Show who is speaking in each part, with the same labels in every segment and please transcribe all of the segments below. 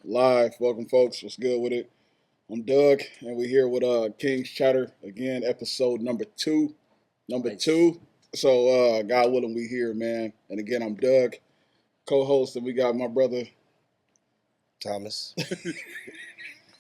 Speaker 1: Live. Welcome, folks. What's good with it? I'm Doug, and we're here with Kingz Chatter again, episode number two.
Speaker 2: Nice.
Speaker 1: So, God willing, we here, man. And again, I'm Doug, co-host, and we got my brother
Speaker 3: Thomas.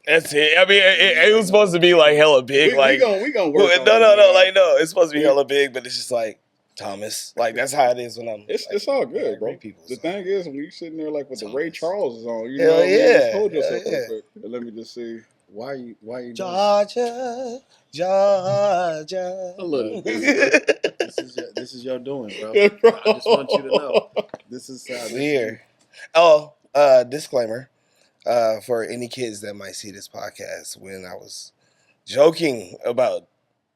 Speaker 3: That's it. I mean, it was supposed to be like hella big.
Speaker 1: We gonna work.
Speaker 3: No. It's supposed to be hella big, but it's just like Thomas. Like that's how it is when I'm.
Speaker 1: It's all good, bro.
Speaker 3: People,
Speaker 1: the thing is, when you sitting there like with
Speaker 3: Thomas.
Speaker 1: the Ray Charles is on, you
Speaker 3: Hell
Speaker 1: know, what I mean?
Speaker 3: yeah.
Speaker 1: Just hold yourself
Speaker 3: Hell
Speaker 1: real quick. And let me just see.
Speaker 2: Why are you
Speaker 3: Georgia.
Speaker 1: Look,
Speaker 2: this is your doing, bro. I just want you to know. This is
Speaker 3: here. Disclaimer. For any kids that might see this podcast, when I was joking about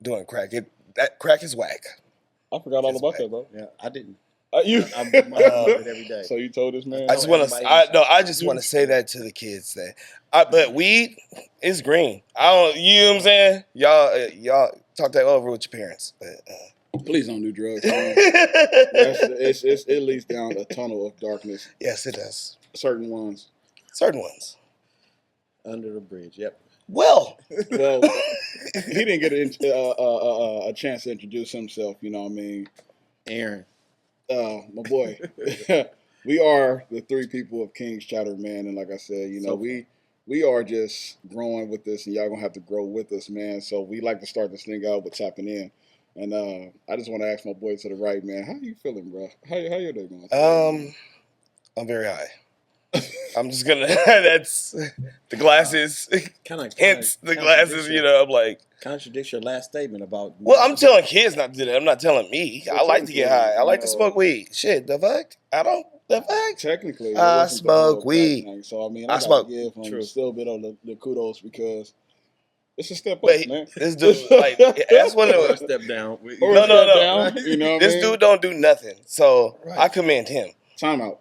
Speaker 3: doing crack, that crack is whack.
Speaker 1: I forgot all
Speaker 3: It's
Speaker 1: about
Speaker 3: whack.
Speaker 1: that, bro.
Speaker 2: Yeah, I didn't.
Speaker 1: You
Speaker 2: I'm it every day.
Speaker 1: So you told this man?
Speaker 3: I just want to. I just want to say that to the kids that. But weed is green. I don't. You know what I'm saying? Y'all talk that over with your parents. But
Speaker 1: Please don't do drugs. Man. It leads down a tunnel of darkness.
Speaker 3: yes, it does.
Speaker 1: Certain ones.
Speaker 2: Under the bridge. Yep.
Speaker 3: Well,
Speaker 1: Well, he didn't get a chance to introduce himself. You know what I mean?
Speaker 2: Aaron.
Speaker 1: My boy. We are the three people of Kingz Chatter, man. And like I said, you know, we are just growing with this, and y'all gonna have to grow with us, man. So we like to start this thing out with tapping in. And I just want to ask my boy to the right, man, how you feeling, bro? How your day going?
Speaker 3: I'm very high. I'm just gonna. That's the glasses. Hence the glasses. You know, I'm like
Speaker 2: contradicts your last statement about.
Speaker 3: Well, I'm telling kids not to do that. I'm not telling me. I like to get high. I like to smoke weed. Shit, the fuck? I don't. The fuck?
Speaker 1: Technically,
Speaker 3: I smoke weed.
Speaker 1: Thing. So I mean,
Speaker 3: I
Speaker 1: I
Speaker 3: smoke.
Speaker 1: give him still a bit of the kudos because it's a step up,
Speaker 3: But
Speaker 1: man.
Speaker 3: this dude, like, that's one
Speaker 2: or a
Speaker 3: of
Speaker 2: step down.
Speaker 3: No.
Speaker 1: You know what
Speaker 3: This
Speaker 1: I mean?
Speaker 3: dude don't do nothing, so
Speaker 2: Right.
Speaker 3: I commend him.
Speaker 1: Time out.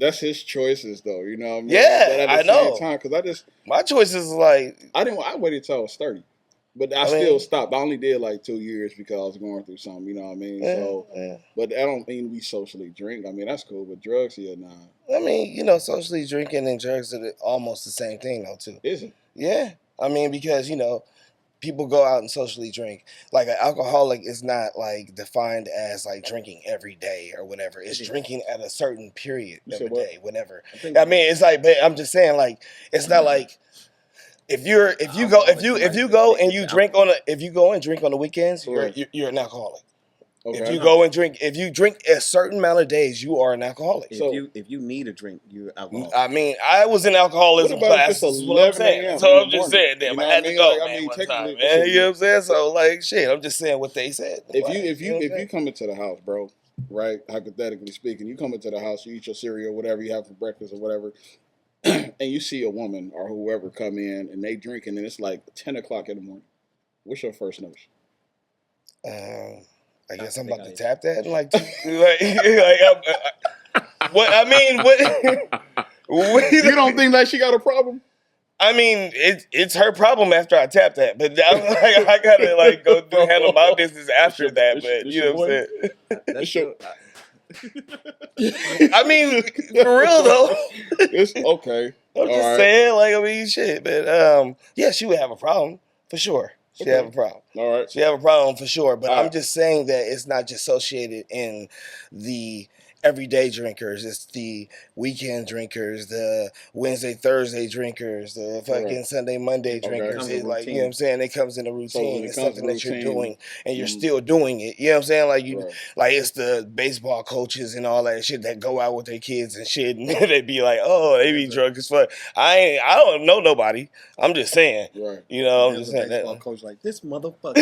Speaker 1: That's his choices, though. You know what I mean?
Speaker 3: Yeah,
Speaker 1: but at
Speaker 3: I
Speaker 1: the
Speaker 3: know.
Speaker 1: same time, because
Speaker 3: My choice is like,
Speaker 1: I waited till I was 30. But I
Speaker 3: I
Speaker 1: still
Speaker 3: mean-
Speaker 1: stopped. I only did like 2 years because I was going through something, you know what I mean? So, but I don't mean we socially drink. I mean, that's cool. But drugs, yeah, nah.
Speaker 3: I mean, you know, socially drinking and drugs are almost the same thing, though, too.
Speaker 1: Is it?
Speaker 3: Yeah, I mean, because you know, people go out and socially drink. Like an alcoholic is not like defined as like drinking every day or whatever. It's drinking at a certain period
Speaker 1: You
Speaker 3: of
Speaker 1: said
Speaker 3: the
Speaker 1: what?
Speaker 3: day, whatever. I mean, it's like, but I'm just saying, like, it's not like if you go and you drink on the weekends, you're an alcoholic.
Speaker 1: Okay.
Speaker 3: If you drink a certain amount of days, you are an alcoholic.
Speaker 2: If you need a drink, you're alcoholic.
Speaker 3: I mean, I was in alcoholism
Speaker 1: What about if
Speaker 3: class.
Speaker 1: it's
Speaker 3: Is what I'm
Speaker 1: 11 a.m.
Speaker 3: saying.
Speaker 1: in
Speaker 3: So
Speaker 1: the
Speaker 3: I'm just
Speaker 1: morning?
Speaker 3: saying, damn,
Speaker 1: You know
Speaker 3: I
Speaker 1: what
Speaker 3: had
Speaker 1: I
Speaker 3: to
Speaker 1: mean?
Speaker 3: go,
Speaker 1: Like, I
Speaker 3: man,
Speaker 1: mean,
Speaker 3: one time,
Speaker 1: technically,
Speaker 3: man. You know what I'm saying? So like, shit, I'm just saying what they said.
Speaker 1: If
Speaker 3: You know what I'm
Speaker 1: you
Speaker 3: saying?
Speaker 1: come into the house, bro, right? Hypothetically speaking, you come into the house, you eat your cereal, whatever you have for breakfast or whatever, and you see a woman or whoever come in and they drinking, and it's like 10 o'clock in the morning. What's your first notion?
Speaker 3: I guess I'm about to tap that and like what I mean, what
Speaker 1: You don't think that she got a problem?
Speaker 3: I mean, it's her problem after I tap that, but I gotta like go handle my business after that. But you know what I'm saying?
Speaker 2: That's your,
Speaker 3: I mean, for real though.
Speaker 1: It's okay.
Speaker 3: I'm just saying, like, I mean, shit, but yeah, she would have a problem for sure. She'd have a problem.
Speaker 1: All right.
Speaker 3: She'd have a problem for sure. But
Speaker 1: All
Speaker 3: I'm
Speaker 1: right.
Speaker 3: just saying that it's not just associated in the everyday drinkers. It's the weekend drinkers, the Wednesday, Thursday drinkers, the fucking
Speaker 1: Right.
Speaker 3: Sunday, Monday drinkers.
Speaker 2: Comes in
Speaker 3: It's like, you know
Speaker 2: routine.
Speaker 3: what I'm saying? It comes in a
Speaker 1: when
Speaker 3: routine.
Speaker 1: it
Speaker 3: It's
Speaker 1: comes
Speaker 3: something
Speaker 1: in
Speaker 3: that you're
Speaker 1: routine,
Speaker 3: doing and you're
Speaker 1: mhm.
Speaker 3: still doing it. You know what I'm saying? Like
Speaker 1: Right.
Speaker 3: like it's the baseball coaches and all that shit that go out with their kids and shit, and they be like, oh, they be drunk as fuck. I don't know nobody. I'm just saying.
Speaker 1: Right.
Speaker 3: You know, I'm
Speaker 2: There's
Speaker 3: just
Speaker 2: a
Speaker 3: saying
Speaker 2: baseball
Speaker 3: that.
Speaker 2: coach like this motherfucker.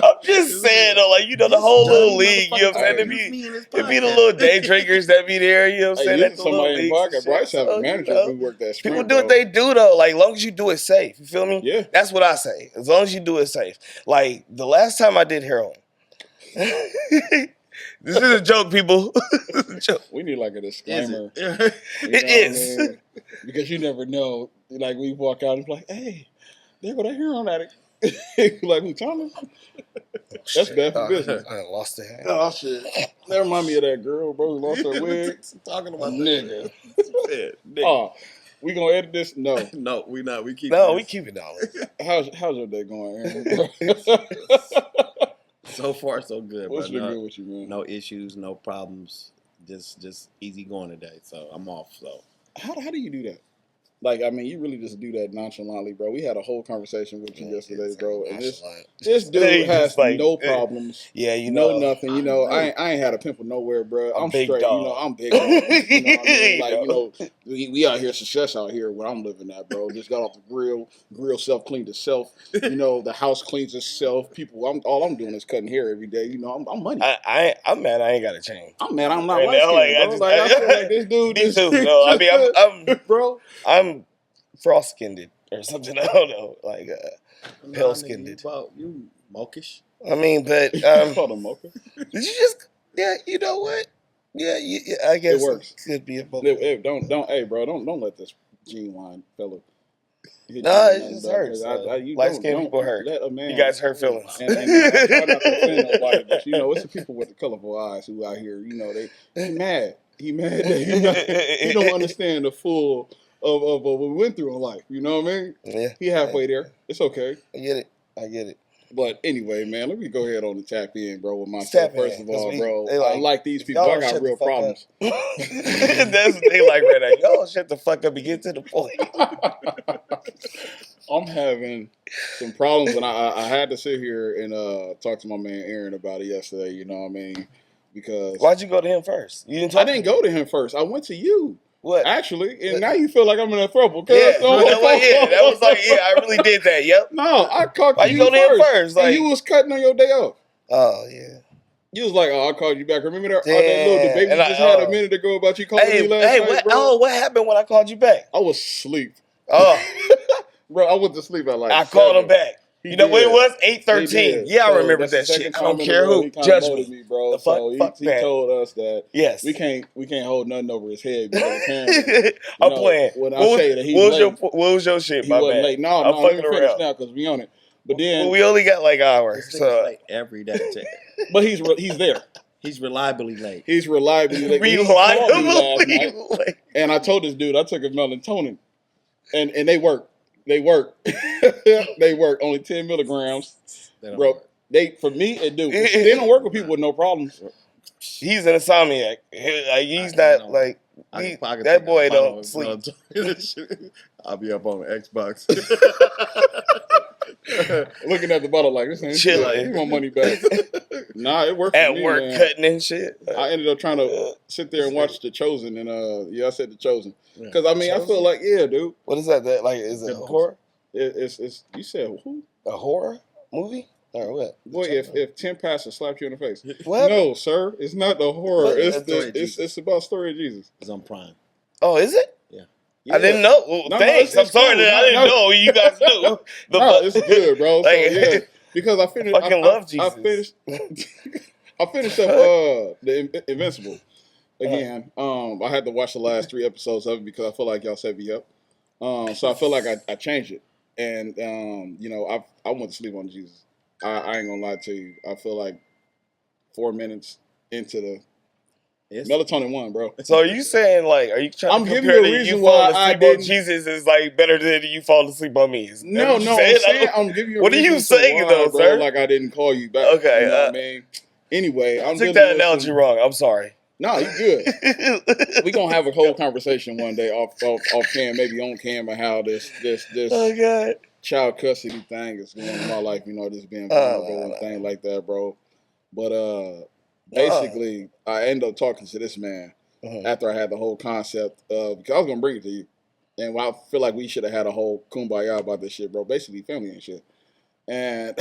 Speaker 3: I'm just saying though, like, you know, the whole little league, you know what I'm saying? It be the little day drinkers that be there, you know what I'm saying?
Speaker 1: Hey,
Speaker 3: That's the little
Speaker 1: somebody in
Speaker 3: leagues and
Speaker 1: pocket.
Speaker 3: shit.
Speaker 1: Bryce have a
Speaker 3: So,
Speaker 1: manager
Speaker 3: you know,
Speaker 1: who worked that sprint.
Speaker 3: people do what they do though, like, long as you do it safe, you feel me?
Speaker 1: Yeah.
Speaker 3: That's what I say. As long as you do it safe. Like, the last time I did heroin. This is a joke, people. This is a joke.
Speaker 1: We need like a disclaimer.
Speaker 2: Is
Speaker 1: You know
Speaker 3: It
Speaker 1: what I
Speaker 3: is.
Speaker 1: mean? Because you never know. Like, we walk out and be like, hey, there go that heroin addict. Like, who, Thomas? That's bad for business.
Speaker 3: I done lost it.
Speaker 1: Oh, shit. That remind me of that girl, bro, who lost her wig.
Speaker 2: Talking about
Speaker 1: Nigga.
Speaker 2: Shit, nigga.
Speaker 1: Oh, we gonna edit this? No.
Speaker 2: No, we not. We keep.
Speaker 3: No, we keep it down.
Speaker 1: How's your day going, Aaron?
Speaker 2: So far, so good.
Speaker 1: What's
Speaker 2: bro.
Speaker 1: been good with you, man?
Speaker 2: No issues, no problems. Just easy going today. So I'm off. So
Speaker 1: How do you do that? Like, I mean, you really just do that nonchalantly, bro. We had a whole conversation with you yesterday, bro. And this dude has
Speaker 3: like,
Speaker 1: no problems.
Speaker 3: Yeah, you know.
Speaker 1: No nothing. You know, I ain't had a pimple nowhere, bro. I'm
Speaker 3: big
Speaker 1: straight.
Speaker 3: dog.
Speaker 1: You know, I'm big dog. You know what I mean? Like, you know, we out here success out here where I'm living at, bro. Just got off the grill self cleaned itself. You know, the house cleans itself. People, all I'm doing is cutting hair every day. You know, I'm money.
Speaker 3: I'm mad I ain't got a chain.
Speaker 1: I'm mad I'm not
Speaker 3: And
Speaker 1: light
Speaker 3: now,
Speaker 1: skinned,
Speaker 3: like,
Speaker 1: bro. I feel like this dude
Speaker 3: Me
Speaker 1: is
Speaker 3: too. No, I mean, I'm
Speaker 1: bro.
Speaker 3: I'm frost skinned or something. I don't know, like pale skinned.
Speaker 2: You mokish.
Speaker 3: I mean, but
Speaker 1: Called him mocha.
Speaker 3: did you just? Yeah, you know what? Yeah, I guess
Speaker 1: It works.
Speaker 3: could be a mocha.
Speaker 1: Don't, hey, bro, don't let this genuine fella.
Speaker 3: No, it just hurts. Light skinned people hurt.
Speaker 1: Let a man.
Speaker 3: You guys hurt feelings.
Speaker 1: And I try not to offend nobody, but you know, it's the people with the colorful eyes who out here. You know, he mad. He mad that he don't understand the full of what we went through in life. You know what I mean?
Speaker 3: Yeah,
Speaker 1: He halfway there. It's okay.
Speaker 3: I get it.
Speaker 1: But anyway, man, let me go ahead on the tap in, bro, with myself. First of all, bro, I like these people. I got real problems.
Speaker 3: That's what they like right now. Y'all shut the fuck up and get to the point.
Speaker 1: I'm having some problems, and I had to sit here and talk to my man Aaron about it yesterday. You know what I mean? Because
Speaker 3: Why'd you go to him first? You didn't.
Speaker 1: I didn't go to him first. I went to you.
Speaker 3: What?
Speaker 1: Actually, and now you feel like I'm in a trouble.
Speaker 3: Yeah, that was like, I really did that. Yep.
Speaker 1: No, I called
Speaker 3: Why
Speaker 1: you
Speaker 3: go to him first?
Speaker 1: and
Speaker 3: Like,
Speaker 1: you was cutting on your day off.
Speaker 3: Oh yeah.
Speaker 1: You was like, "Oh, I called you back." Remember that
Speaker 3: Damn.
Speaker 1: little debate we just had a minute ago about you calling me last night, bro?
Speaker 3: What happened when I called you back?
Speaker 1: I was asleep.
Speaker 3: Oh,
Speaker 1: Bro, I went to sleep at like
Speaker 3: I called him
Speaker 1: 7.
Speaker 3: back. You know what it was? 8:13. Yeah, I remember
Speaker 1: that's
Speaker 3: that
Speaker 1: the
Speaker 3: shit.
Speaker 1: second
Speaker 3: I don't
Speaker 1: time in a
Speaker 3: care
Speaker 1: row
Speaker 3: who.
Speaker 1: he kinda
Speaker 3: Judge
Speaker 1: molded
Speaker 3: me.
Speaker 1: me, bro.
Speaker 3: The
Speaker 1: So
Speaker 3: fuck
Speaker 1: he
Speaker 3: that.
Speaker 1: told us that
Speaker 3: Yes.
Speaker 1: we can't hold nothing over his head because apparently
Speaker 3: I'm playing.
Speaker 1: when I say that he's late,
Speaker 3: what was your shit?
Speaker 1: he
Speaker 3: My
Speaker 1: wasn't
Speaker 3: bad.
Speaker 1: late. No,
Speaker 3: I'm
Speaker 1: let me
Speaker 3: fucking
Speaker 1: finish
Speaker 3: around.
Speaker 1: now because we on it. But then,
Speaker 3: Well, we only got like hours,
Speaker 2: This nigga's
Speaker 3: so
Speaker 2: late every day.
Speaker 1: but he's there.
Speaker 2: He's reliably late.
Speaker 1: He's reliably late. He called me last night,
Speaker 3: reliably.
Speaker 1: and I told this dude I took a melatonin, and they work. They work. They work. Only 10 milligrams.
Speaker 2: They don't
Speaker 1: Bro,
Speaker 2: work.
Speaker 1: for me, it do. They don't work with people with no problems.
Speaker 3: He's an insomniac. He's not like that boy don't sleep.
Speaker 2: I'll be up on the Xbox.
Speaker 1: Looking at the bottle like this ain't
Speaker 3: Chilling.
Speaker 1: shit. Give my money back. Nah, it worked for
Speaker 3: At
Speaker 1: me,
Speaker 3: work
Speaker 1: man.
Speaker 3: cutting and shit.
Speaker 1: I ended up trying to sit there and watch The Chosen, and I said The Chosen
Speaker 2: Yeah.
Speaker 1: because I mean I feel like dude,
Speaker 3: What is that? That like is it a horror?
Speaker 1: it's you said who?
Speaker 3: A horror movie or what?
Speaker 1: Boy, if 10 pastors slapped you in the face.
Speaker 3: What?
Speaker 1: No, sir, it's not the horror.
Speaker 3: What?
Speaker 1: It's about story of Jesus.
Speaker 2: It's on Prime.
Speaker 3: Oh, is it?
Speaker 1: Yeah.
Speaker 3: I didn't know. Well,
Speaker 1: No,
Speaker 3: thanks.
Speaker 1: it's
Speaker 3: I'm sorry
Speaker 1: cool.
Speaker 3: that I didn't know you guys knew.
Speaker 1: No, it's good, bro. So,
Speaker 3: Like,
Speaker 1: yeah, because I finished.
Speaker 3: fucking love Jesus.
Speaker 1: I finished up the Invincible again. I had to watch the last 3 episodes of it because I feel like y'all set me up. So I feel like I changed it, and you know, I went to sleep on Jesus. I ain't gonna lie to you. I feel like 4 minutes into the melatonin one, bro.
Speaker 3: So are you saying like, are you trying
Speaker 1: I'm
Speaker 3: to
Speaker 1: giving
Speaker 3: compare
Speaker 1: you a
Speaker 3: that
Speaker 1: reason
Speaker 3: you falling
Speaker 1: why I
Speaker 3: asleep on
Speaker 1: didn't-
Speaker 3: Jesus is like better than you falling asleep on me? Is that
Speaker 1: No,
Speaker 3: what you
Speaker 1: I'm
Speaker 3: saying?
Speaker 1: saying I'm giving you. A
Speaker 3: What are you
Speaker 1: reason to
Speaker 3: saying,
Speaker 1: why,
Speaker 3: though,
Speaker 1: bro,
Speaker 3: sir?
Speaker 1: Like I didn't call you back.
Speaker 3: Okay,
Speaker 1: you know what I mean. Anyway,
Speaker 3: I
Speaker 1: I'm
Speaker 3: took
Speaker 1: dealing
Speaker 3: that
Speaker 1: with
Speaker 3: analogy
Speaker 1: some-
Speaker 3: wrong. I'm sorry.
Speaker 1: No, you good. We gonna have a whole conversation one day off cam, maybe on cam, of how this
Speaker 3: Oh God.
Speaker 1: child custody thing is going in my life. You know, just being vulnerable and things like that, bro. But basically, I ended up talking to this man after I had the whole concept of, because I was gonna bring it to you, and I feel like we should have had a whole kumbaya about this shit, bro. Basically, family and shit. And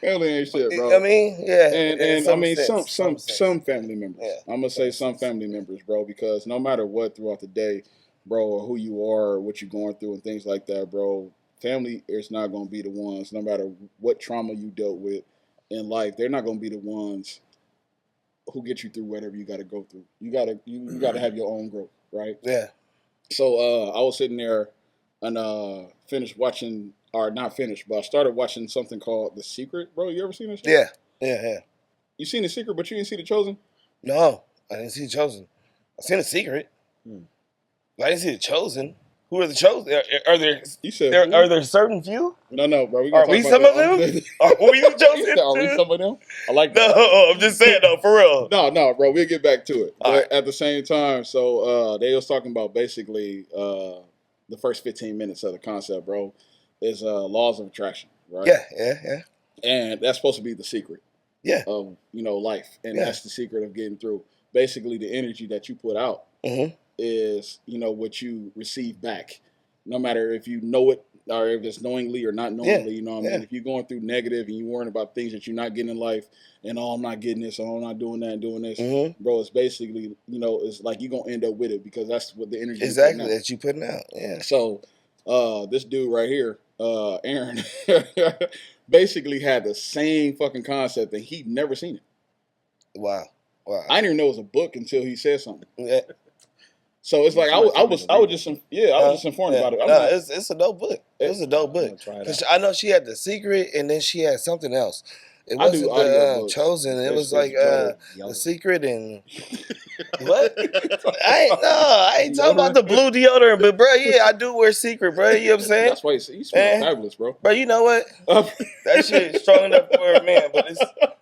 Speaker 1: family ain't shit, bro.
Speaker 3: I mean, yeah.
Speaker 1: And I mean some
Speaker 3: sense.
Speaker 1: family members.
Speaker 3: Yeah.
Speaker 1: I'm gonna say some family members, bro, because no matter what throughout the day, bro, or who you are, or what you're going through, and things like that, bro, family is not gonna be the ones. No matter what trauma you dealt with in life, they're not gonna be the ones who get you through whatever you got to go through. You gotta have your own growth, right?
Speaker 3: Yeah.
Speaker 1: So I was sitting there and finished watching, or not finished, but I started watching something called The Secret, bro. You ever seen this shit?
Speaker 3: Yeah.
Speaker 1: You seen The Secret, but you didn't see The Chosen?
Speaker 3: No, I didn't see Chosen. I seen The Secret.
Speaker 2: Hmm.
Speaker 3: I didn't see The Chosen. Who are the chosen? Are there?
Speaker 1: You said
Speaker 3: Are there certain few?
Speaker 1: No, bro.
Speaker 3: Are we some of them? Are we the chosen?
Speaker 1: Are we some of them? I like that.
Speaker 3: No, I'm just saying though, for real.
Speaker 1: No, bro. We'll get back to it.
Speaker 3: All
Speaker 1: But
Speaker 3: right.
Speaker 1: at the same time, so they was talking about basically the first 15 minutes of the concept, bro, is laws of attraction, right?
Speaker 3: Yeah.
Speaker 1: And that's supposed to be the secret.
Speaker 3: Yeah.
Speaker 1: Of life, and
Speaker 3: Yeah.
Speaker 1: that's the secret of getting through. Basically, the energy that you put out is what you receive back, no matter if you know it or if it's knowingly or not knowingly. You know what I mean? If you're going through negative and you're worrying about things that you're not getting in life, and I'm not getting this, or I'm not doing that and doing this, bro, it's basically it's like you're gonna end up with it because that's what the energy
Speaker 3: exactly that you putting out. Yeah.
Speaker 1: So this dude right here, Aaron, basically had the same fucking concept and he'd never seen it.
Speaker 3: Wow.
Speaker 1: I didn't even know it was a book until he said something.
Speaker 3: Yeah.
Speaker 1: So it's like I was just informed about it.
Speaker 3: It's a dope book. It was a dope book. Because I know she had The Secret and then she had something else. It wasn't the Chosen. It was like The Secret and what? I ain't talking about the blue deodorant, but bro, yeah, I do wear Secret, bro. You know what I'm saying?
Speaker 1: That's why you smell fabulous, bro.
Speaker 3: Bro, you know what? That shit is strong enough for a man, but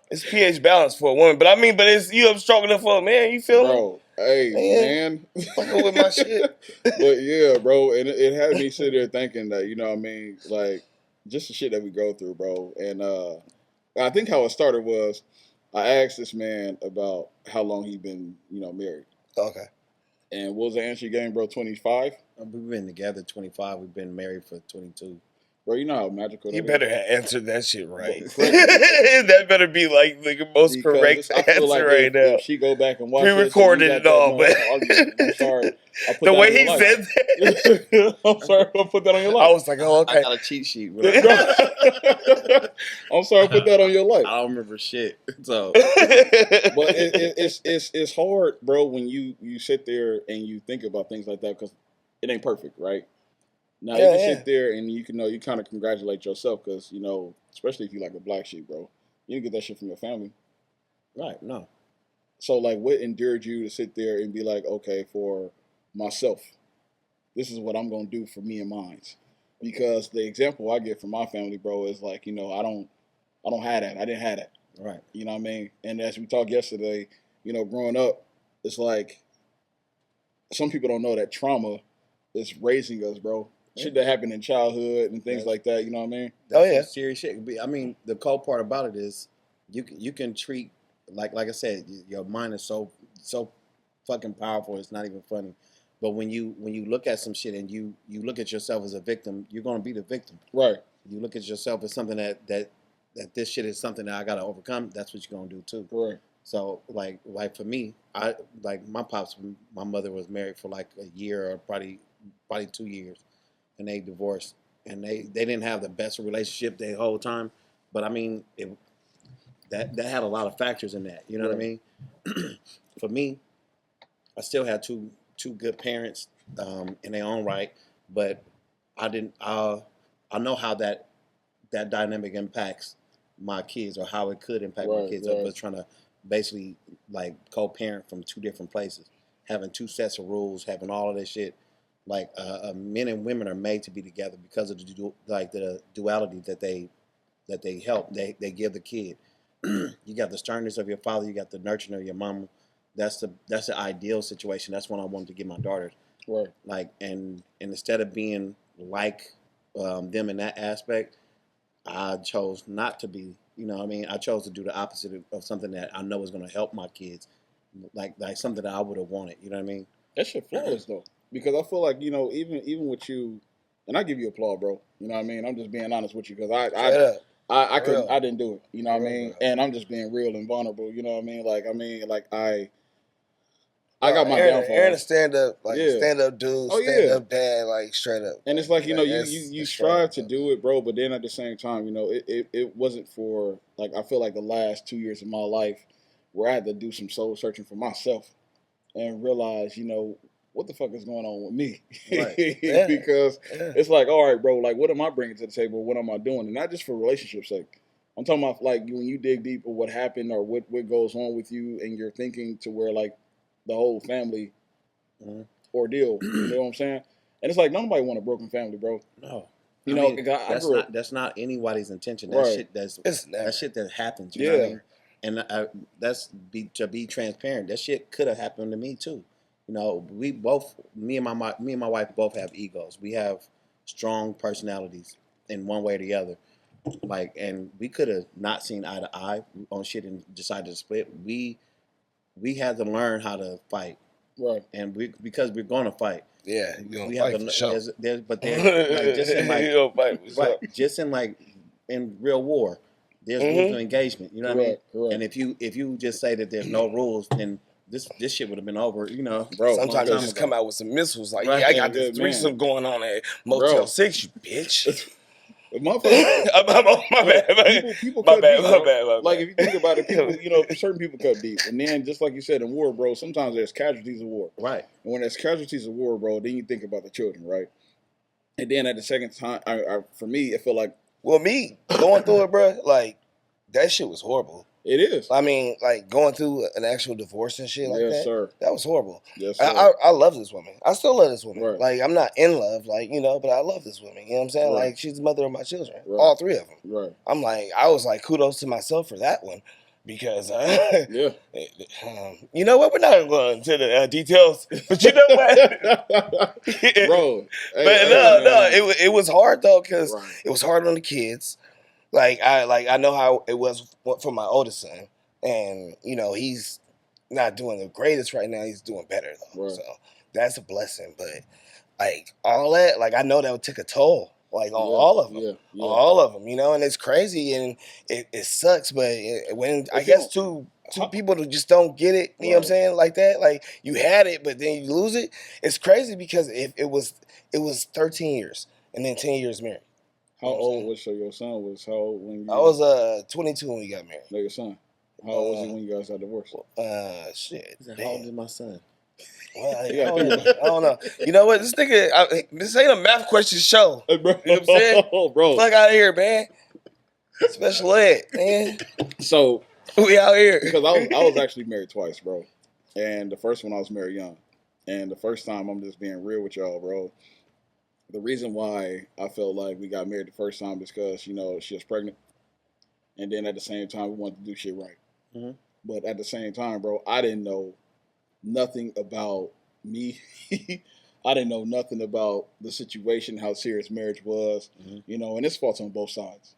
Speaker 3: it's pH balance for a woman. But it's strong enough for a man. You feel me?
Speaker 1: Bro, hey man,
Speaker 3: fucking with my shit.
Speaker 1: But yeah, bro, and it had me sit there thinking that like just the shit that we go through, bro. And I think how it started was I asked this man about how long he been married.
Speaker 3: Okay.
Speaker 1: And what was the answer you gave, bro? 25.
Speaker 2: We've been together 25. We've been married for 22.
Speaker 1: Bro, you know how magical that
Speaker 3: You
Speaker 1: is.
Speaker 3: better have answered that shit right. That better be like the most correct answer right now.
Speaker 1: If she go back and watch
Speaker 3: pre-recorded it all, but
Speaker 1: I'm sorry.
Speaker 3: The way he said that.
Speaker 1: I'm sorry I put that on your life.
Speaker 3: I was like, oh, okay.
Speaker 2: I got a cheat sheet.
Speaker 1: I'm sorry I put that on your life.
Speaker 2: I don't remember shit. So,
Speaker 1: but it's hard, bro, when you sit there and you think about things like that because it ain't perfect, right? Now you can sit there and you kind of congratulate yourself because especially if you like a black sheep, bro, you didn't get that shit from your family,
Speaker 2: right? No.
Speaker 1: So like, what endured you to sit there and be like, okay, for myself, this is what I'm gonna do for me and mine, because the example I get from my family, bro, is like I don't have that. I didn't have that.
Speaker 2: Right.
Speaker 1: You know what I mean? And as we talked yesterday, growing up, it's like some people don't know that trauma is raising us, bro. Shit that happened in childhood and things like that. You know what I mean?
Speaker 2: That's serious shit. I mean, the cold part about it is you can treat like I said, your mind is so fucking powerful. It's not even funny. But when you look at some shit and you look at yourself as a victim, you're gonna be the victim.
Speaker 1: Right.
Speaker 2: You look at yourself as something that this shit is something that I gotta overcome. That's what you're gonna do too.
Speaker 1: Right.
Speaker 2: So like for me, I like my mother was married for like a year or probably 2 years, and they divorced, and they didn't have the best relationship the whole time. But I mean, that had a lot of factors in that. You know what I mean? For me, I still had two good parents in their own right, but I know how that dynamic impacts my kids, or how it could impact my kids. I was trying to basically like co-parent from two different places, having two sets of rules, having all of this shit. Like men and women are made to be together because of the duality that they help. They give the kid. You got the sternness of your father. You got the nurturing of your mama. That's the ideal situation. That's what I wanted to give my daughters.
Speaker 1: Right.
Speaker 2: Like and instead of being like them in that aspect, I chose not to be. You know what I mean? I chose to do the opposite of something that I know is going to help my kids. Like something that I would have wanted. You know what I mean?
Speaker 1: That shit flawless though. Because I feel like, even with you, and I give you applause, bro. You know what I mean? I'm just being honest with you because I didn't do it. You know what I mean? And I'm just being real and vulnerable. You know what I mean? I got my downfalls.
Speaker 3: Aaron a stand-up, stand-up dude, stand-up dad, like straight up.
Speaker 1: And it's like, you strive to do it, bro, but then at the same time, it wasn't for, like, I feel like the last 2 years of my life where I had to do some soul searching for myself and realize, what the fuck is going on with me?
Speaker 2: Right.
Speaker 1: Because it's like, all right, bro, like, what am I bringing to the table? What am I doing? And not just for relationship's sake. I'm talking about, like, when you dig deep of what happened or what goes on with you and you're thinking to where, like, the whole family ordeal. You know what I'm saying? And it's like nobody want a broken family, bro.
Speaker 2: No.
Speaker 1: You know,
Speaker 2: that's not anybody's intention. That shit that shit that happens. You know what I mean? And to be transparent. That shit could have happened to me too. You know, me and my wife both have egos. We have strong personalities in one way or the other. Like, and we could have not seen eye to eye on shit and decided to split. We had to learn how to fight,
Speaker 1: right?
Speaker 2: And because we're going to fight.
Speaker 3: Yeah, you're
Speaker 2: we
Speaker 3: gonna
Speaker 2: have
Speaker 3: fight
Speaker 2: to.
Speaker 3: For sure.
Speaker 2: Just in real war, there's rules of engagement. You know what I mean?
Speaker 1: Correct.
Speaker 2: And if you just say that there's no rules, then this shit would have been over. You know,
Speaker 3: bro. Sometimes they just come out with some missiles like, I got this threesome going on at Motel 6, you bitch.
Speaker 1: My bad. People cut deep. Like if you think about it, people, certain people cut deep, and then just like you said in war, bro, sometimes there's casualties of war,
Speaker 2: right?
Speaker 1: And when there's casualties of war, bro, then you think about the children, right? And then at the second time, for me, it felt like,
Speaker 3: me going through it, bro, like that shit was horrible.
Speaker 1: It is.
Speaker 3: I mean, like going through an actual divorce and shit like that.
Speaker 1: Yes, sir.
Speaker 3: That was horrible.
Speaker 1: Yes, sir.
Speaker 3: I love this woman. I still love this woman.
Speaker 1: Right.
Speaker 3: Like I'm not in love, like but I love this woman. You know what I'm saying?
Speaker 1: Right.
Speaker 3: Like she's the mother of my children,
Speaker 1: all
Speaker 3: 3 of them.
Speaker 1: Right.
Speaker 3: I was like, kudos to myself for that one, because
Speaker 1: yeah.
Speaker 3: You know what? We're not going into the details, but you know what,
Speaker 1: bro.
Speaker 3: It was hard though, because it was hard on the kids. Like I know how it was for my oldest son, and he's not doing the greatest right now. He's doing better though, so that's a blessing. But like all that, like I know that would take a toll, like on all of them, on all of them, and it's crazy and it sucks. But when I guess two people who just don't get it, you know what I'm saying, like that, like you had it, but then you lose it. It's crazy because it was 13 years and then 10 years married.
Speaker 1: How old was your son? How old when you?
Speaker 3: I was 22 when we got married.
Speaker 1: No, your son. How old was he when you guys got divorced?
Speaker 3: Shit.
Speaker 2: How old is my son?
Speaker 3: Well, I don't know. You know what? This nigga, this ain't a math question show.
Speaker 1: Hey, bro.
Speaker 3: You know what I'm saying?
Speaker 1: Bro.
Speaker 3: Fuck out of here, man. Special ed, man.
Speaker 1: So
Speaker 3: we out here.
Speaker 1: Because I was actually married twice, bro. And the first one I was married young. And the first time, I'm just being real with y'all, bro. The reason why I felt like we got married the first time is because, she was pregnant. And then at the same time, we wanted to do shit right.
Speaker 2: Mm-hmm.
Speaker 1: But at the same time, bro, I didn't know nothing about me. I didn't know nothing about the situation, how serious marriage was, and it's faults on both sides.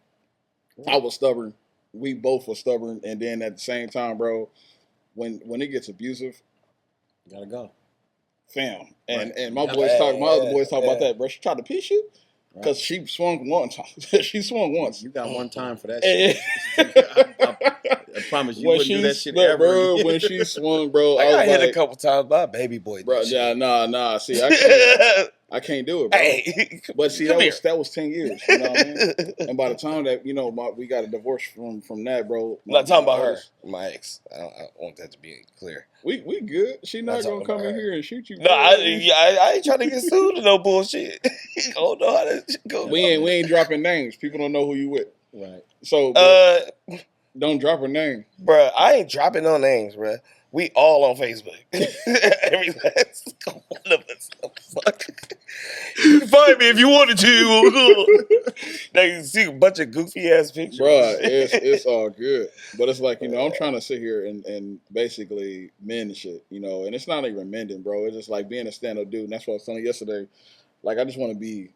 Speaker 1: Mm-hmm. I was stubborn. We both were stubborn. And then at the same time, bro, when it gets abusive,
Speaker 2: you gotta go.
Speaker 1: Fam. And my other boys talk about that, bro. She tried to piss you because she swung one time. She swung once.
Speaker 2: You got one time for that shit. I promise you wouldn't do that shit ever.
Speaker 1: Bro, when she swung, bro,
Speaker 3: I got hit a couple times by a baby boy.
Speaker 1: Bro, nah. See, I can't do it, bro.
Speaker 3: Hey,
Speaker 1: but see, that was 10 years. You know what I mean? And by the time that we got a divorce from that, bro.
Speaker 3: I'm not talking about her, my ex. I want that to be clear.
Speaker 1: We good. She not gonna come in here and shoot you.
Speaker 3: No, I ain't trying to get sued or no bullshit. I don't know how that shit go.
Speaker 1: We ain't dropping names. People don't know who you with.
Speaker 2: Right.
Speaker 1: So don't drop her name,
Speaker 3: bro. I ain't dropping no names, bro. We all on Facebook. Every last one of us. Fuck. You can find me if you wanted to. They can see a bunch of goofy ass pictures.
Speaker 1: Bro, it's all good. But it's like, I'm trying to sit here and basically mend shit, and it's not even mending, bro. It's just like being a stand-up dude. And that's what I was telling you yesterday. Like, I just want to be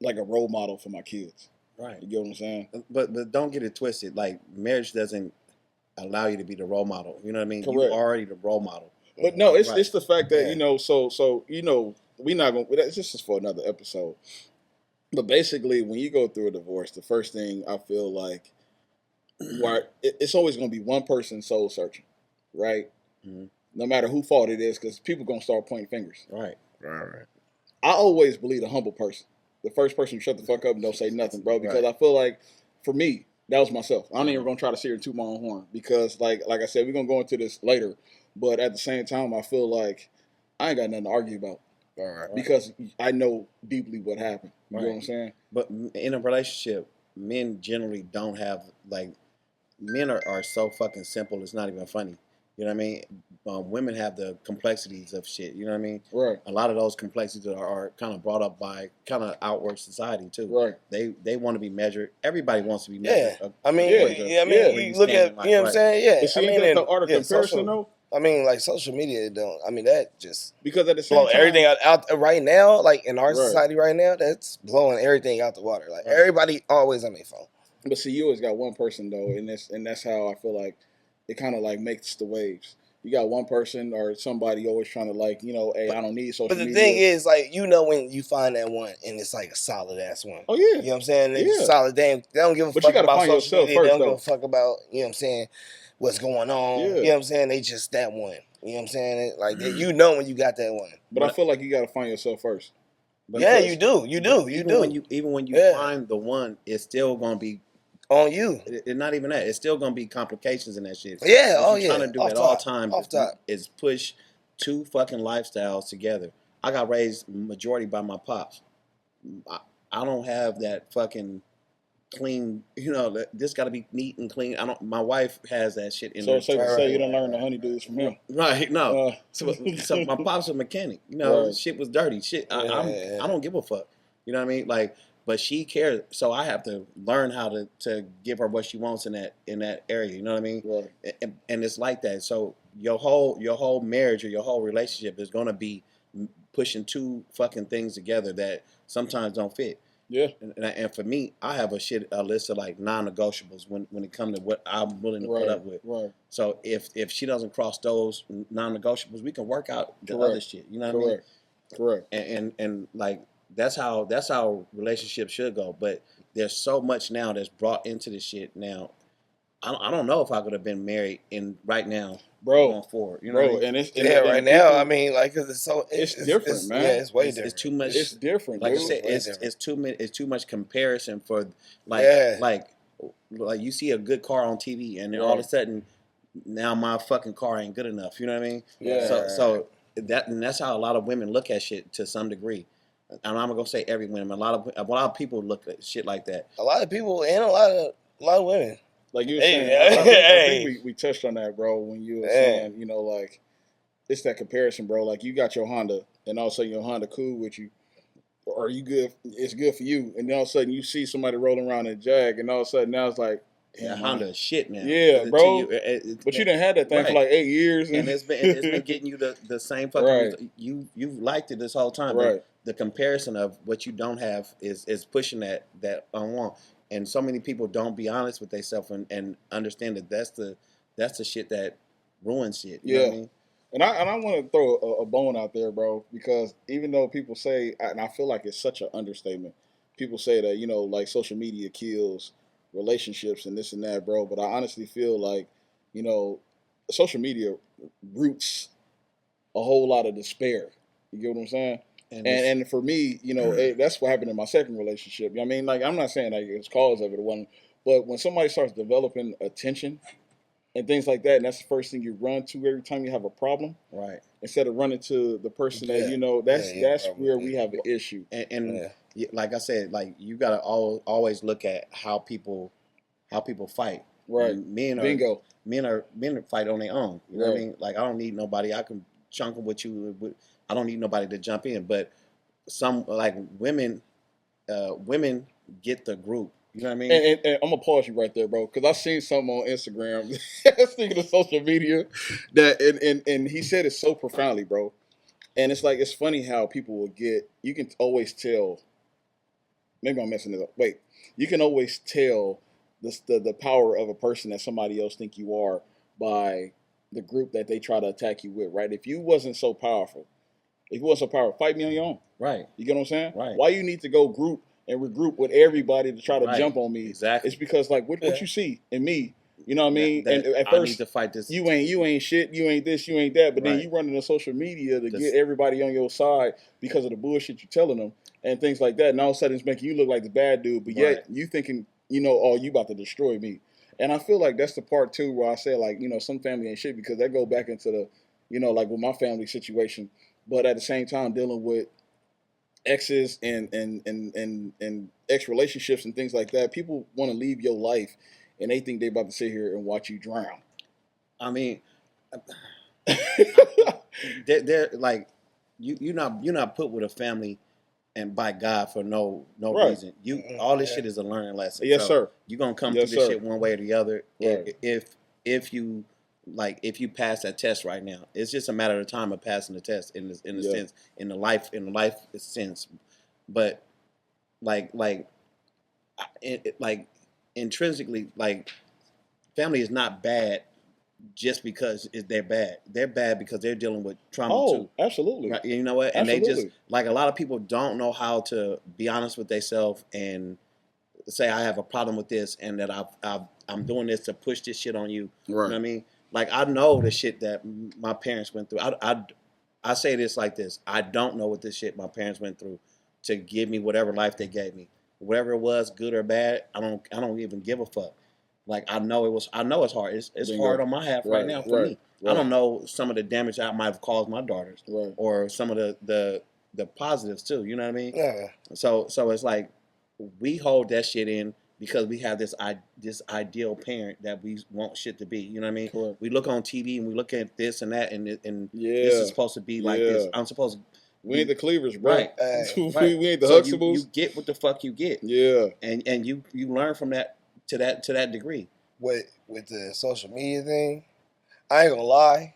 Speaker 1: like a role model for my kids.
Speaker 2: Right.
Speaker 1: You get what I'm saying?
Speaker 2: But don't get it twisted. Like, marriage doesn't allow you to be the role model. You know what I mean?
Speaker 1: Correct.
Speaker 2: You're already the role model.
Speaker 1: But no, it's the fact that, we not going to, this is for another episode. But basically, when you go through a divorce, the first thing I feel like, it's always going to be one person soul searching, right? Mm-hmm. No matter who fault it is, because people going to start pointing fingers.
Speaker 2: Right.
Speaker 1: I always believe a humble person. The first person to shut the fuck up and don't say nothing, bro. Because I feel like, for me, that was myself. I'm not even going to try to sit here and toot my own horn. Because, like I said, we're going to go into this later. But at the same time, I feel like I ain't got nothing to argue about. Because I know deeply what happened. You know what I'm saying?
Speaker 2: But in a relationship, men generally don't have, like, men are so fucking simple, it's not even funny. You know what I mean? Women have the complexities of shit. You know what I mean?
Speaker 1: Right.
Speaker 2: A lot of those complexities are kind of brought up by kind of outward society too.
Speaker 1: Right.
Speaker 2: They want to be measured. Everybody wants to be measured.
Speaker 3: Yeah. I mean, you look at, you know what I'm saying? Yeah.
Speaker 1: But see, the art of comparison though?
Speaker 3: I mean, like social media don't. I mean, that just
Speaker 1: because at the same time,
Speaker 3: everything out right now. Like in our society right now, that's blowing everything out the water. Like everybody always on their phone.
Speaker 1: But see, you always got one person though, and that's how I feel like it kind of like makes the waves. You got one person or somebody always trying to like, you know, hey, I don't need social media.
Speaker 3: But the thing is, like, you know, when you find that one and it's like a solid ass one.
Speaker 1: Oh yeah.
Speaker 3: You know what I'm saying? It's solid. They don't give a fuck about social media. They don't give a fuck about, you know what I'm saying, what's going on. Yeah. You know what I'm saying? They just that one. You know what I'm saying? Like, you know when you got that one.
Speaker 1: But I feel like you got to find yourself first.
Speaker 3: Yeah, you do.
Speaker 2: Even when you find the one, it's still going to be
Speaker 3: on you.
Speaker 2: It's not even that. It's still going to be complications in that shit.
Speaker 3: Yeah,
Speaker 2: what you're trying to do at all times is push two fucking lifestyles together. I got raised majority by my pops. I don't have that fucking clean, you know, this got to be neat and clean. My wife has that shit in her.
Speaker 1: So you don't learn the honeydews from him.
Speaker 2: Right, no. So my pop's a mechanic. You know, shit was dirty. Shit, I don't give a fuck. You know what I mean? Like, but she cares, so I have to learn how to give her what she wants in that area. You know what I mean?
Speaker 1: Right.
Speaker 2: And it's like that. So your whole marriage or your whole relationship is gonna be pushing two fucking things together that sometimes don't fit.
Speaker 1: Yeah.
Speaker 2: And for me, I have a list of like non-negotiables when it comes to what I'm willing to put up with.
Speaker 1: Right.
Speaker 2: So if she doesn't cross those non-negotiables, we can work out the other shit. You know what I mean?
Speaker 1: Correct.
Speaker 2: And like. That's how relationships should go. But there's so much now that's brought into this shit now. I don't know if I could have been married right now, going forward. You know,
Speaker 1: and it's
Speaker 3: right now. I mean, like, cause
Speaker 1: it's different, man.
Speaker 3: Yeah, it's way different.
Speaker 2: It's too much.
Speaker 1: It's different.
Speaker 2: Like
Speaker 1: dude.
Speaker 2: I said, it's too much comparison for like you see a good car on TV, and then all of a sudden now my fucking car ain't good enough. You know what I mean?
Speaker 1: Yeah.
Speaker 2: So that's how a lot of women look at shit to some degree. And I'm gonna say every woman. A lot of people look at shit like that.
Speaker 3: A lot of people and a lot of women.
Speaker 1: Like you were saying, I think we touched on that, bro. When you were saying, you know, like it's that comparison, bro. Like you got your Honda, and all of a sudden your Honda cool with you, or you good? It's good for you, and then all of a sudden you see somebody rolling around in a Jag, and all of a sudden now it's like.
Speaker 2: Yeah, Honda is shit now.
Speaker 1: Yeah, bro. But you didn't have that thing for like 8 years,
Speaker 2: and it's been getting you the same fucking. You've liked it this whole time,
Speaker 1: right?
Speaker 2: The comparison of what you don't have is pushing that unwanted. And so many people don't be honest with themselves and understand that that's the shit that ruins shit. You know what I mean?
Speaker 1: And I want to throw a bone out there, bro, because even though people say, and I feel like it's such an understatement, people say that, you know, like social media kills relationships and this and that, bro. But I honestly feel like, you know, social media roots a whole lot of despair. You get what I'm saying? And for me, you know, that's what happened in my second relationship. You know what I mean? Like, I'm not saying like it's cause of it or one, but when somebody starts developing attention and things like that, and that's the first thing you run to every time you have a problem,
Speaker 2: right?
Speaker 1: Instead of running to the person that you know, that's where we have an issue.
Speaker 2: And like I said, like you gotta always look at how people fight.
Speaker 1: Right.
Speaker 2: Men fight on their own. You know what I mean? Like I don't need nobody. I can chunk them with you. I don't need nobody to jump in. But some like women get the group. You know what I mean?
Speaker 1: And I'm gonna pause you right there, bro, because I seen something on Instagram. Speaking of social media, that and he said it so profoundly, bro. And it's like it's funny how people will get. You can always tell. Maybe I'm messing it up. Wait, you can always tell the power of a person that somebody else think you are by the group that they try to attack you with, right? If you wasn't so powerful, fight me on your own.
Speaker 2: Right.
Speaker 1: You get what I'm saying?
Speaker 2: Right.
Speaker 1: Why you need to go group and regroup with everybody to try to jump on me?
Speaker 2: Exactly.
Speaker 1: It's because like what you see in me, you know what I mean? And at first, I need
Speaker 2: to fight this.
Speaker 1: You ain't shit, you ain't this, you ain't that. But then you run into social media to get everybody on your side because of the bullshit you're telling them and things like that. And all of a sudden it's making you look like the bad dude, but yet you thinking, you know, oh, you about to destroy me. And I feel like that's the part too where I say like, you know, some family ain't shit because that go back into the, you know, like with my family situation. But at the same time dealing with exes and ex relationships and things like that, people want to leave your life and they think they about to sit here and watch you drown.
Speaker 2: I mean, they're like you're not put with a family and by God for no reason. All this shit is a learning lesson.
Speaker 1: Yes, sir.
Speaker 2: You're gonna come through this shit one way or the other. Right. If you pass that test right now, it's just a matter of time of passing the test in the sense in the life sense. But like intrinsically, like family is not bad just because they're bad. They're bad because they're dealing with trauma too.
Speaker 1: Absolutely.
Speaker 2: Right? You know what? And they just like a lot of people don't know how to be honest with themselves and say I have a problem with this and that I'm doing this to push this shit on you. Right. You know what I mean? Like I know the shit that my parents went through. I say this like this. I don't know what this shit my parents went through to give me whatever life they gave me. Whatever it was, good or bad, I don't even give a fuck. Like I know it's hard. It's hard on my half right now for me. Right. I don't know some of the damage I might have caused my daughters, or some of the positives too. You know what I mean? Yeah. So it's like we hold that shit in because we have this ideal parent that we want shit to be. You know what I mean? Cool. We look on TV and we look at this and that, and this is supposed to be like this. I'm supposed to.
Speaker 1: We ain't the Cleavers, bro.
Speaker 2: Right.
Speaker 1: We ain't the Huxtables.
Speaker 2: You get what the fuck you get.
Speaker 1: Yeah.
Speaker 2: And you learn from that to that degree.
Speaker 3: With the social media thing, I ain't gonna lie,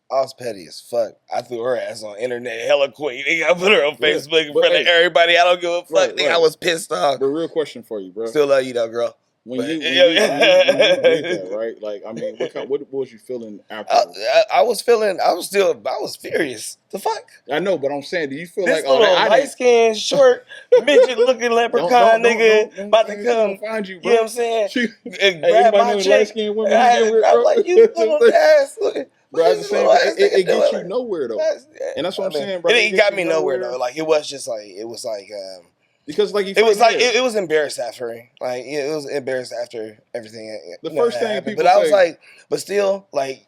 Speaker 3: I was petty as fuck. I threw her ass on internet hella quick. I put her on Facebook in front of everybody. I don't give a fuck. I was pissed off.
Speaker 1: The real question for you, bro.
Speaker 3: Still love you though, girl.
Speaker 1: When you did that, right? Like, I mean, what was you feeling after?
Speaker 3: I was furious. The fuck?
Speaker 1: I know, but I'm saying, do you feel
Speaker 3: this
Speaker 1: like
Speaker 3: little light-skinned, short, midget-looking leprechaun nigga about to come find you, bro? You know what I'm saying? And grab my chick. I'm like, you little ass.
Speaker 1: Bro, I was saying, it gets you nowhere though, and that's what I'm saying, bro.
Speaker 3: It got me nowhere though. Like it was like.
Speaker 1: Because like
Speaker 3: it was embarrassed after, like it was embarrassed after everything.
Speaker 1: The first thing people
Speaker 3: but I was like, but still, like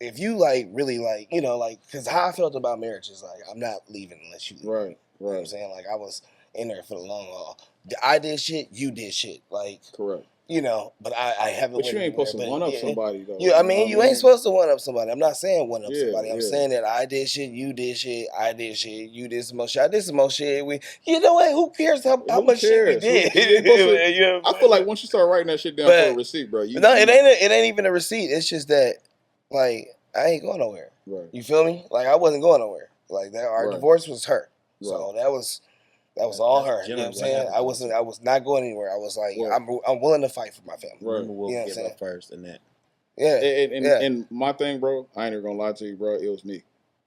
Speaker 3: if you like really like like because how I felt about marriage is like I'm not leaving unless you leave.
Speaker 1: Right.
Speaker 3: You know what I'm saying? Like I was in there for the long haul. I did shit, you did shit. Like
Speaker 1: correct.
Speaker 3: But I haven't.
Speaker 1: But you ain't supposed to one up somebody though.
Speaker 3: Yeah, I mean, you ain't supposed to one up somebody. I'm not saying one up somebody. I'm saying that I did shit, you did shit, I did shit, you did some more shit, I did some more shit. You know what? Who cares how much shit we did?
Speaker 1: I feel like once you start writing that shit down for a receipt, bro.
Speaker 3: It ain't even a receipt. It's just that like I ain't going nowhere. Right. You feel me? Like I wasn't going nowhere. Like that. Our divorce was her. Right. So that was all her. You know what I'm saying? I was not going anywhere. I was like, I'm willing to fight for my family.
Speaker 2: Right. We'll give up first and that.
Speaker 3: Yeah.
Speaker 1: And my thing, bro, I ain't even gonna lie to you, bro. It was me.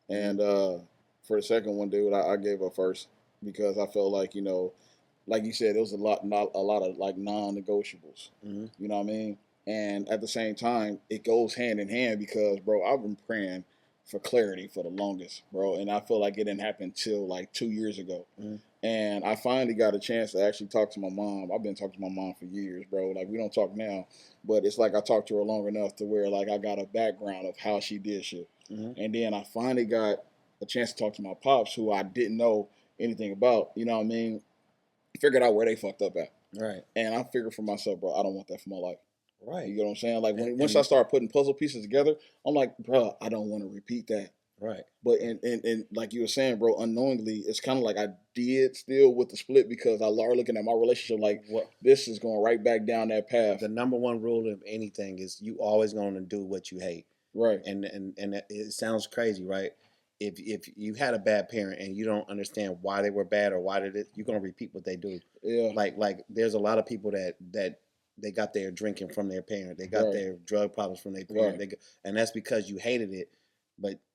Speaker 1: And for the second one, dude, I gave up first because I felt like, like you said, it was a lot of like non-negotiables. Mm-hmm. You know what I mean? And at the same time, it goes hand in hand because, bro, I've been praying for clarity for the longest, bro. And I feel like it didn't happen till like 2 years ago. Mm-hmm. And I finally got a chance to actually talk to my mom. I've been talking to my mom for years, bro. Like, we don't talk now, but it's like I talked to her long enough to where, like, I got a background of how she did shit. Mm-hmm. And then I finally got a chance to talk to my pops, who I didn't know anything about. You know what I mean? Figured out where they fucked up at.
Speaker 2: Right.
Speaker 1: And I figured for myself, bro, I don't want that for my life.
Speaker 2: Right.
Speaker 1: You know what I'm saying? Like, once I started putting puzzle pieces together, I'm like, bro, I don't want to repeat that.
Speaker 2: Right.
Speaker 1: But and like you were saying, bro, unknowingly, it's kind of like I did still with the split because I started looking at my relationship like, this is going right back down that path.
Speaker 2: The number one rule of anything is you always going to do what you hate.
Speaker 1: Right.
Speaker 2: And it sounds crazy, right? If you had a bad parent and you don't understand why they were bad or why you're going to repeat what they do. Yeah. Like there's a lot of people that they got their drinking from their parent. They got their drug problems from their parent. Right. And that's because you hated it,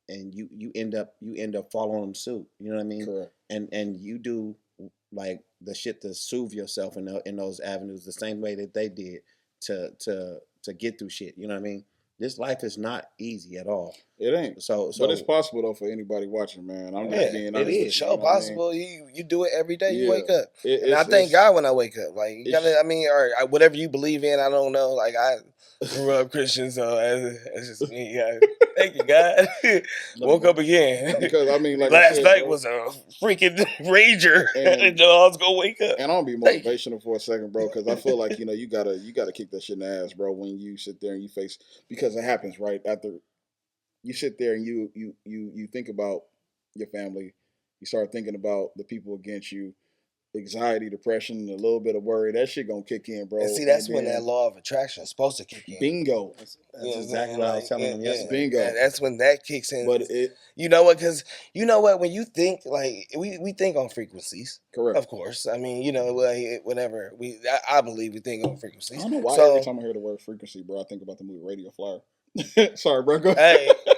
Speaker 2: and you end up following suit. You know what I mean?
Speaker 1: Correct.
Speaker 2: And you do like the shit to soothe yourself in those avenues the same way that they did to get through shit. You know what I mean? This life is not easy at all.
Speaker 1: It ain't. So but it's possible though for anybody watching, man. I'm just being honest.
Speaker 3: It is so possible. I mean? You do it every day. You wake up, and I thank God when I wake up. Like you gotta, I mean, or whatever you believe in. I don't know. Like I grew up Christian, so it's just me. Thank you, God. Woke up again.
Speaker 1: Because I mean, like
Speaker 3: last night was a freaking rager. And I was gonna wake up.
Speaker 1: And I'll be motivational for a second, bro, because I feel like you gotta kick that shit in the ass, bro, when you sit there and you face, because it happens right after. you sit there and you think about your family. You start thinking about the people against you. Anxiety, depression, a little bit of worry. That shit gonna kick in, bro.
Speaker 3: And see, that's when that law of attraction is supposed to kick in.
Speaker 1: Bingo.
Speaker 2: That's exactly what I was telling him yesterday.
Speaker 1: Bingo.
Speaker 3: And that's when that kicks in.
Speaker 1: But
Speaker 3: you know what? Because you know what? When you think, like, we think on frequencies.
Speaker 1: Correct.
Speaker 3: Of course. I mean, you know, like, whenever I believe we think on frequencies.
Speaker 1: I don't know why every time I hear the word frequency, bro, I think about the movie Radio Flyer. Sorry, bro. Go ahead.
Speaker 3: Hey.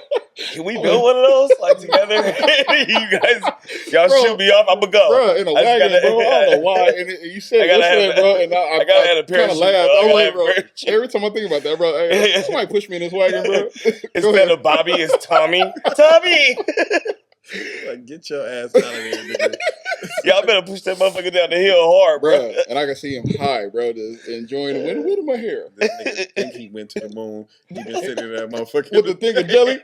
Speaker 3: Can we build one of those like together? Y'all shoot me off. I'm gonna go,
Speaker 1: bro. In a wagon, bro. I don't know why. And you said bro, and I gotta have a parachute. Kind of laugh. I'm like, bro. Every time I think about that, bro, hey, somebody push me in this wagon, bro.
Speaker 3: Instead of Bobby, it's Tommy. Tommy.
Speaker 2: Like, get your ass out of here, nigga.
Speaker 3: Y'all better push that motherfucker down the hill hard, bro.
Speaker 1: And I can see him high, bro, just enjoying the wind. What am I here?
Speaker 2: This nigga think he went to the moon. He been sitting in that motherfucker
Speaker 1: with the thing of jelly.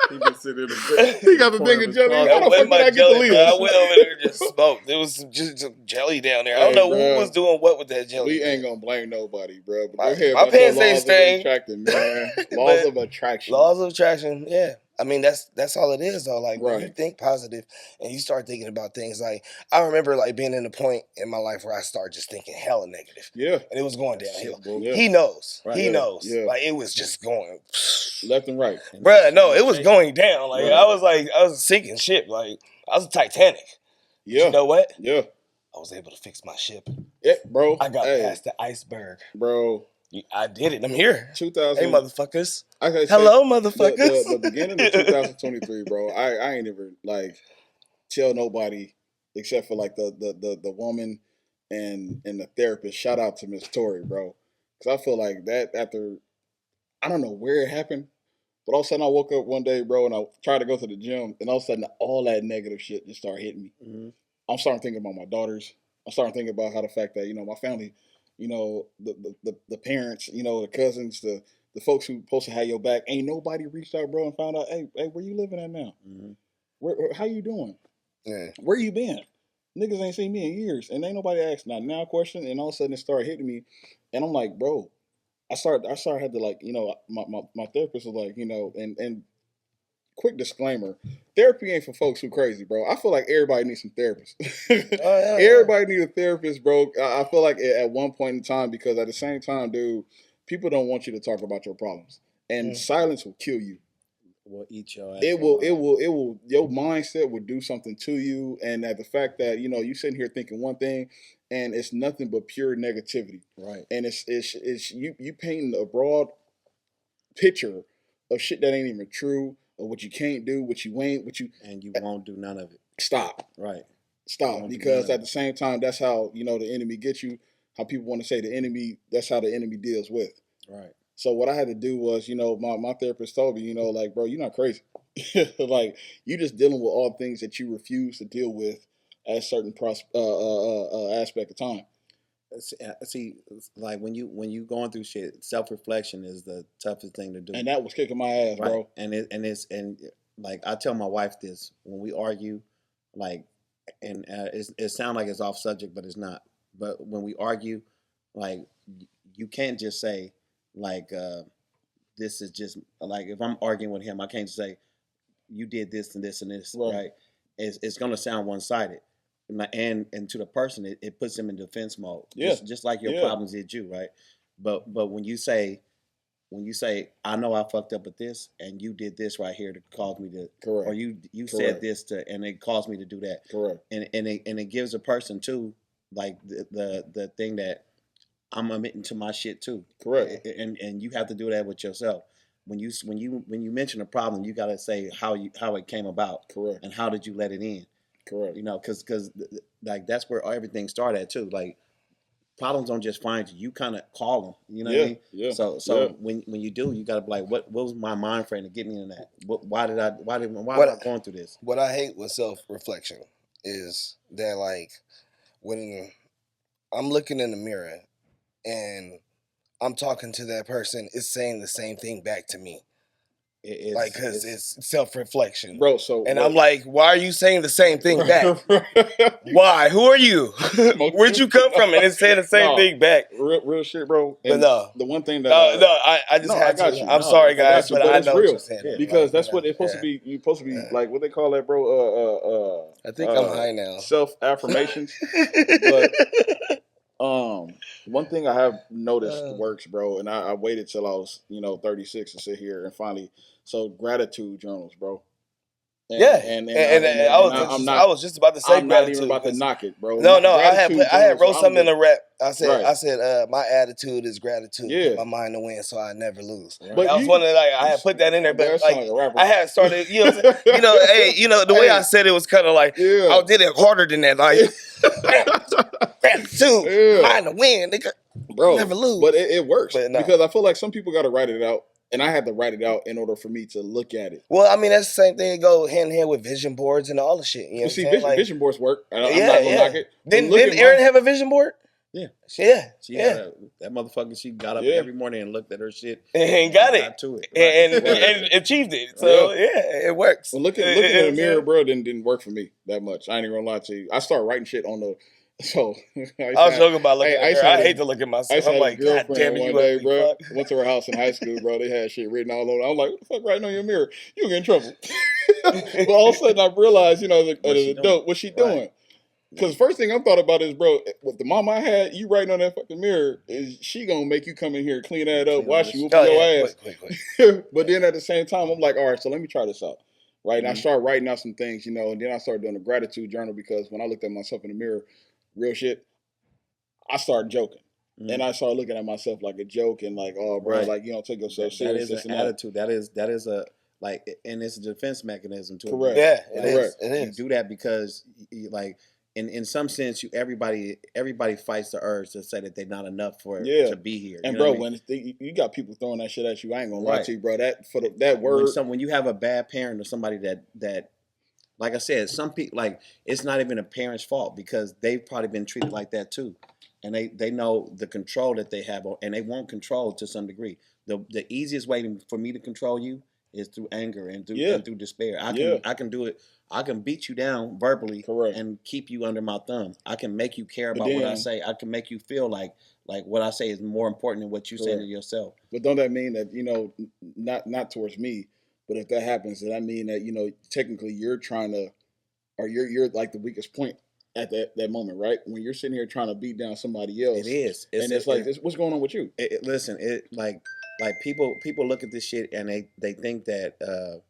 Speaker 2: He been sitting in the
Speaker 1: he got the thing of jelly. How the fuck did I get to leave?
Speaker 3: I went over there and just smoked. There was just some jelly down there. I don't know who was doing what with that jelly.
Speaker 1: We ain't gonna blame nobody, bro. But
Speaker 3: my pants ain't stained.
Speaker 1: Laws of attraction.
Speaker 3: Laws of attraction, yeah. I mean, that's all it is, though. Like, when you think positive and you start thinking about things, like, I remember, like, being in a point in my life where I started just thinking hella negative.
Speaker 1: Yeah.
Speaker 3: And it was going downhill.
Speaker 1: Yeah.
Speaker 3: He knows.
Speaker 1: Right.
Speaker 3: He knows.
Speaker 1: Yeah.
Speaker 3: Like, it was just going
Speaker 1: left and right.
Speaker 3: Bruh, no, it was going down. Like, I was a sinking ship. Like, I was a Titanic.
Speaker 1: Yeah.
Speaker 3: But you know what?
Speaker 1: Yeah.
Speaker 3: I was able to fix my ship.
Speaker 1: Yeah, bro.
Speaker 3: I got past the iceberg.
Speaker 1: Bro.
Speaker 3: I did it. I'm here.
Speaker 1: 2000.
Speaker 3: Hey, motherfuckers.
Speaker 1: Hello,
Speaker 3: motherfuckers.
Speaker 1: The beginning of 2023, bro. I ain't ever like tell nobody except for like the woman and the therapist. Shout out to Miss Tori, bro. Because I feel like that after I don't know where it happened, but all of a sudden I woke up one day, bro, and I tried to go to the gym, and all of a sudden all that negative shit just started hitting me.
Speaker 2: Mm-hmm.
Speaker 1: I'm starting thinking about my daughters. I'm starting thinking about how the fact that my family. The parents, the cousins, the folks who supposed to have your back, ain't nobody reached out, bro, and found out, hey, where you living at now? Mm-hmm. How you doing?
Speaker 3: Yeah.
Speaker 1: Where you been? Niggas ain't seen me in years, and ain't nobody asked now question, and all of a sudden it started hitting me, and I'm like, bro, I started had to like, my therapist was like, and quick disclaimer, therapy ain't for folks who crazy, bro. I feel like everybody needs some therapists. Everybody needs a therapist, bro. I feel like at one point in time, because at the same time, dude, people don't want you to talk about your problems. And silence will kill you.
Speaker 2: Will eat your ass.
Speaker 1: It will, your mindset will do something to you. And at the fact that, you sitting here thinking one thing and it's nothing but pure negativity.
Speaker 2: Right.
Speaker 1: And it's you painting a broad picture of shit that ain't even true. Or what you can't do, what you ain't,
Speaker 2: and you won't do none of it.
Speaker 1: Stop.
Speaker 2: Right.
Speaker 1: Stop. Because at the same time, that's how the enemy gets you. How people want to say the enemy. That's how the enemy deals with.
Speaker 2: Right.
Speaker 1: So what I had to do was, my therapist told me, like, bro, you're not crazy. Like, you just dealing with all things that you refuse to deal with at a certain aspect of time.
Speaker 2: See, like when you going through shit, self-reflection is the toughest thing to do.
Speaker 1: And that was kicking my ass,
Speaker 2: right?
Speaker 1: Bro.
Speaker 2: And like I tell my wife this when we argue, like, and it sounds like it's off subject, but it's not. But when we argue, like, you can't just say like this is just like if I'm arguing with him, I can't say you did this and this and this, right? It's gonna sound one-sided. And to the person, it puts them in defense mode.
Speaker 1: Yeah.
Speaker 2: Just like your problems did you, right? But when you say, I know I fucked up with this, and you did this right here to cause me to,
Speaker 1: correct,
Speaker 2: or you said this and it caused me to do that,
Speaker 1: correct,
Speaker 2: and it gives a person too, like the thing that I'm admitting to my shit too,
Speaker 1: correct,
Speaker 2: and you have to do that with yourself. When you mention a problem, you got to say how it came about,
Speaker 1: correct,
Speaker 2: and how did you let it in.
Speaker 1: Correct.
Speaker 2: Because like that's where everything started at too. Like problems don't just find you; you kind of call them. You know what I mean?
Speaker 1: Yeah.
Speaker 2: So when you do, you gotta be like, what was my mind frame to get me in that? Why am I going through this?
Speaker 3: What I hate with self-reflection is that, like, when I'm looking in the mirror and I'm talking to that person, it's saying the same thing back to me. Because it's self-reflection,
Speaker 1: bro. So,
Speaker 3: and I'm like, why are you saying the same thing back? Why? Who are you? Where'd you come from? And it's saying the same thing back.
Speaker 1: Real shit, bro.
Speaker 3: And but
Speaker 1: the one thing that
Speaker 3: I just had to. You. I'm sorry, guys, but I know what you're saying.
Speaker 1: Because that's what it's supposed to be. You're supposed to be like what they call that, bro.
Speaker 3: I think I'm high now.
Speaker 1: Self-affirmations. But one thing I have noticed works, bro, and I waited till I was 36 to sit here and finally. So gratitude journals, bro.
Speaker 3: And I was just about to say
Speaker 1: I'm not even about to knock it, bro.
Speaker 3: No, I had wrote something in the rap. I said, my attitude is gratitude. Yeah. My mind to win, so I never lose. Right. But I was wondering, I had put that in there, but I had started, the way I said it was kind of like, I did it harder than that, like gratitude, mind to win, nigga.
Speaker 1: Bro,
Speaker 3: never lose.
Speaker 1: But it works because I feel like some people got to write it out. And I had to write it out in order for me to look at it.
Speaker 3: Well, I mean, that's the same thing. It go hand in hand with vision boards and all the shit. You know what I'm saying?
Speaker 1: Vision boards work. I'm not going to knock it.
Speaker 3: Didn't Erin have a vision board?
Speaker 2: Yeah.
Speaker 3: She
Speaker 2: had that motherfucker, she got up every morning and looked at her shit.
Speaker 3: And got it.
Speaker 2: To it.
Speaker 3: And achieved it. So, it works.
Speaker 1: Well, looking in the mirror, bro, didn't work for me that much. I ain't even going to lie to you. I started writing shit on the... So
Speaker 3: I was joking about looking at her. I hate to look at myself. I'm like, God damn it, you
Speaker 1: day, bro. Went to her house in high school, bro. They had shit written all over. I'm like, what the fuck writing on your mirror? You get in trouble. But all of a sudden I realized, as an adult, what's she doing? Because the first thing I thought about is, bro, with the mom I had, you writing on that fucking mirror, is she gonna make you come in here, clean that up, wash you, whoop your ass. Quick. But then at the same time, I'm like, all right, so let me try this out. Right? And I started writing out some things, and then I started doing a gratitude journal because when I looked at myself in the mirror, real shit, I started joking. And I started looking at myself like a joke and like, oh, bro, like, take yourself serious.
Speaker 2: That is an attitude. That is a, like, and it's a defense mechanism too.
Speaker 1: Correct.
Speaker 3: Yeah, it is.
Speaker 2: You do that because, like, in some sense, everybody fights the urge to say that they're not enough to be here.
Speaker 1: And bro, when you got people throwing that shit at you, I ain't gonna lie to you, bro. That word.
Speaker 2: When you have a bad parent or somebody that like I said, some people, like, it's not even a parent's fault because they've probably been treated like that too. And they know the control that they have, and they want control to some degree. The easiest way for me to control you is through anger and through despair. I can do it. I can beat you down verbally and keep you under my thumb. I can make you care about what I say. I can make you feel like what I say is more important than what you say to yourself.
Speaker 1: But don't that mean that, not towards me, but if that happens, does that mean that, technically you're trying to, or you're like the weakest point at that moment, right? When you're sitting here trying to beat down somebody else.
Speaker 2: It is.
Speaker 1: It's like, what's going on with you?
Speaker 2: Listen, like people look at this shit and they think that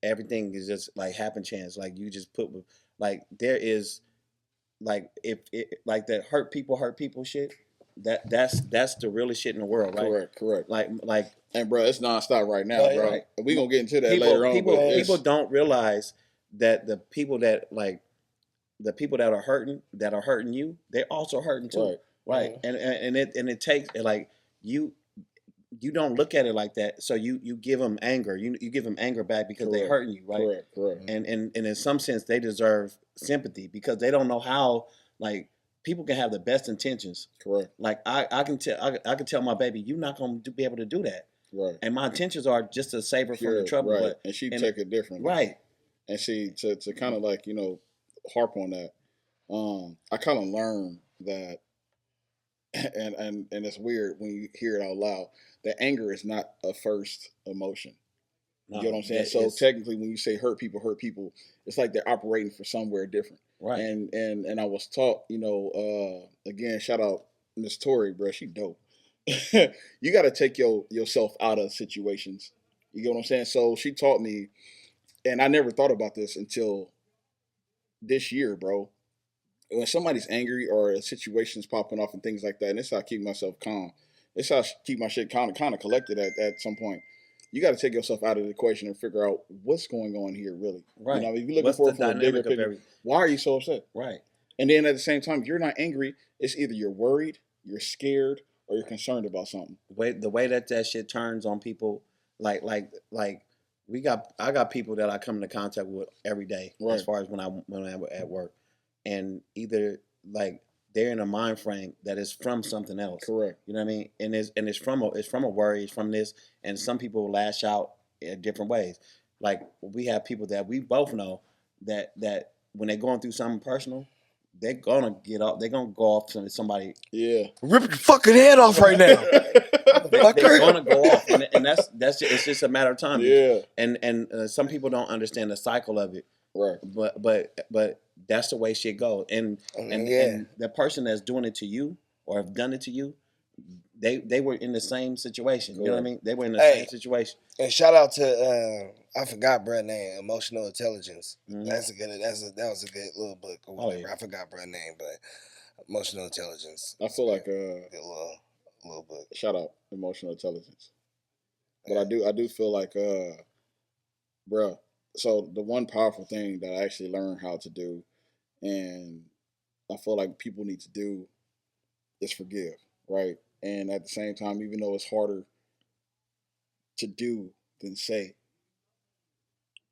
Speaker 2: everything is just like happen chance. Like you just put, like there is, like if it, like that hurt people shit. That's the realest shit in the world, right?
Speaker 1: Correct.
Speaker 2: Like,
Speaker 1: and bro, it's nonstop right now, bro. Right. We gonna get into that later on.
Speaker 2: People don't realize that the people that are hurting you, they're also hurting too, right? And it takes, like, you don't look at it like that, so you give them anger, you give them anger back because they're hurting you, right?
Speaker 1: Correct.
Speaker 2: And in some sense, they deserve sympathy because they don't know how, like. People can have the best intentions.
Speaker 1: Correct.
Speaker 2: Like I can tell my baby, you're not going to be able to do that.
Speaker 1: Right.
Speaker 2: And my intentions are just to save her from the trouble.
Speaker 1: Right. And she take it differently.
Speaker 2: Right.
Speaker 1: And she to kind of like harp on that. I kind of learned that, and it's weird when you hear it out loud. That anger is not a first emotion. You know what I'm saying? So technically, when you say hurt people, it's like they're operating for somewhere different.
Speaker 2: Right.
Speaker 1: And I was taught, again, shout out Miss Tori, bro. She dope. You got to take yourself out of situations. You get what I'm saying? So she taught me, and I never thought about this until this year, bro. When somebody's angry or a situation's popping off and things like that, and it's how I keep myself calm. It's how I keep my shit kind of collected at some point. You got to take yourself out of the equation and figure out what's going on here, really.
Speaker 2: Right.
Speaker 1: If you're looking for a bigger picture, why are you so upset?
Speaker 2: Right.
Speaker 1: And then at the same time, you're not angry. It's either you're worried, you're scared, or you're concerned about something.
Speaker 2: The way that shit turns on people, like I got people that I come into contact with every day, as far as when I'm at work, and either like they're in a mind frame that is from something else.
Speaker 1: Correct.
Speaker 2: You know what I mean? And it's from a worry, it's from this, and some people lash out in different ways. Like we have people that we both know that when they're going through something personal, they're gonna get off. They're gonna go off to somebody.
Speaker 1: Yeah,
Speaker 3: rip your fucking head off right now.
Speaker 2: They're gonna go off, and that's it's just a matter of time.
Speaker 1: Yeah,
Speaker 2: and some people don't understand the cycle of it.
Speaker 1: Right.
Speaker 2: But that's the way shit goes. And the person that's doing it to you or have done it to you, they were in the same situation. You know what I mean? They were in the same situation.
Speaker 3: And shout out to I forgot Brett's name, Emotional Intelligence. Mm-hmm. That was a good little book or whatever. I forgot Brett's name, but Emotional Intelligence.
Speaker 1: I feel like
Speaker 3: a little book.
Speaker 1: Shout out Emotional Intelligence. But I do feel like bro. So the one powerful thing that I actually learned how to do, and I feel like people need to do, is forgive, right? And at the same time, even though it's harder to do than say,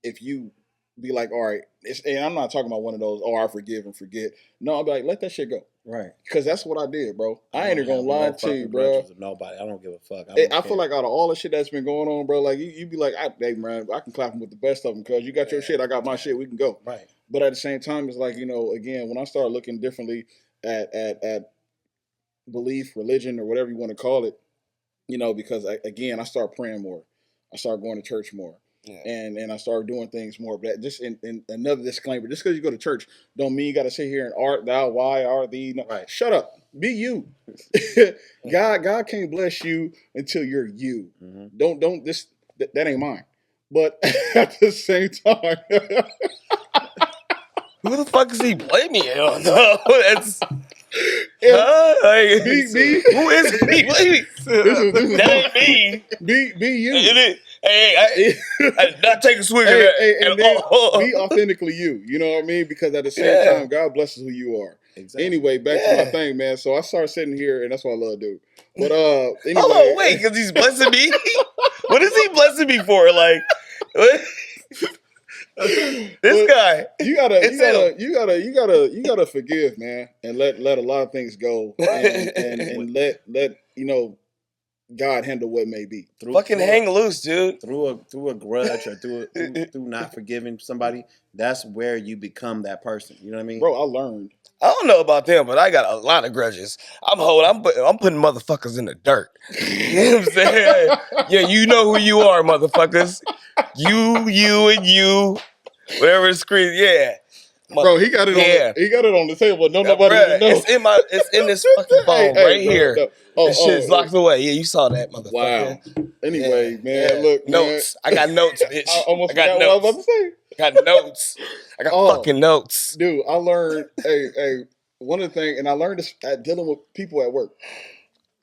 Speaker 1: if you be like, all right, and I'm not talking about one of those, I forgive and forget. No, I'll be like, let that shit go.
Speaker 2: Right.
Speaker 1: Because that's what I did, bro. I ain't even gonna lie to you, bro.
Speaker 2: Nobody. I don't give a fuck.
Speaker 1: I feel like out of all the shit that's been going on, bro, like you be like, hey, man, I can clap them with the best of them because you got your shit, I got my shit, we can go.
Speaker 2: Right.
Speaker 1: But at the same time, it's like, again, when I start looking differently at belief, religion, or whatever you want to call it, because again, I start praying more. I start going to church more. Yeah. And I started doing things more. But just in another disclaimer, just because you go to church don't mean you got to sit here and art thou, why are thee. No, right. Shut up. Be you. God can't bless you until you're you. Mm-hmm. Don't this that ain't mine. But at the same time,
Speaker 3: who the fuck is he blaming it on? That's who is he blaming? That ain't me.
Speaker 1: Be you.
Speaker 3: I did not take a swig of
Speaker 1: that. Be authentically you. You know what I mean? Because at the same time, God blesses who you are. Exactly. Anyway, back to my thing, man. So I started sitting here, and that's what I love to do. But anyway,
Speaker 3: hold on, wait, because he's blessing me. What is he blessing me for? Like, what? This guy. You gotta forgive, man, and let a lot of things go, and let God handle what may be. Hang loose, dude.
Speaker 2: Through a grudge or through not forgiving somebody, that's where you become that person. You know what I mean?
Speaker 1: Bro, I learned.
Speaker 3: I don't know about them, but I got a lot of grudges. I'm putting motherfuckers in the dirt. You know what I'm saying? Yeah, you know who you are, motherfuckers. You, and you. Whatever it's screen, yeah.
Speaker 1: Bro, he got it on the table. Nobody even knows.
Speaker 3: It's in this fucking phone here. No. This shit's locked away. Yeah, you saw that, motherfucker.
Speaker 1: Wow. Anyway, man, look,
Speaker 3: notes. Man. I got notes, bitch.
Speaker 1: I got notes. What I was about to say.
Speaker 3: I got notes. I got fucking notes.
Speaker 1: Dude, I learned one of the things, and I learned this at dealing with people at work.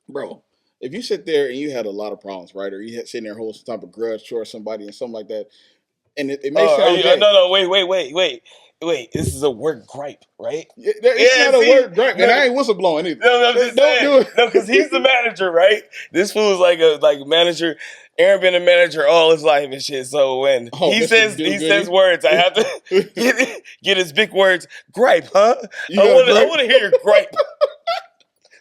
Speaker 1: Bro, if you sit there and you had a lot of problems, right, or you had sitting there holding some type of grudge towards somebody and something like that, and it may sound
Speaker 3: no, wait. This is a work gripe, right?
Speaker 1: It's not a work gripe, and I ain't whistleblowing either.
Speaker 3: No, I'm just saying. Do it. No, because he's the manager, right? This fool's like a manager. Aaron been a manager all his life and shit. So when he says words, I have to get his big words. Gripe, huh? I want to hear your gripe.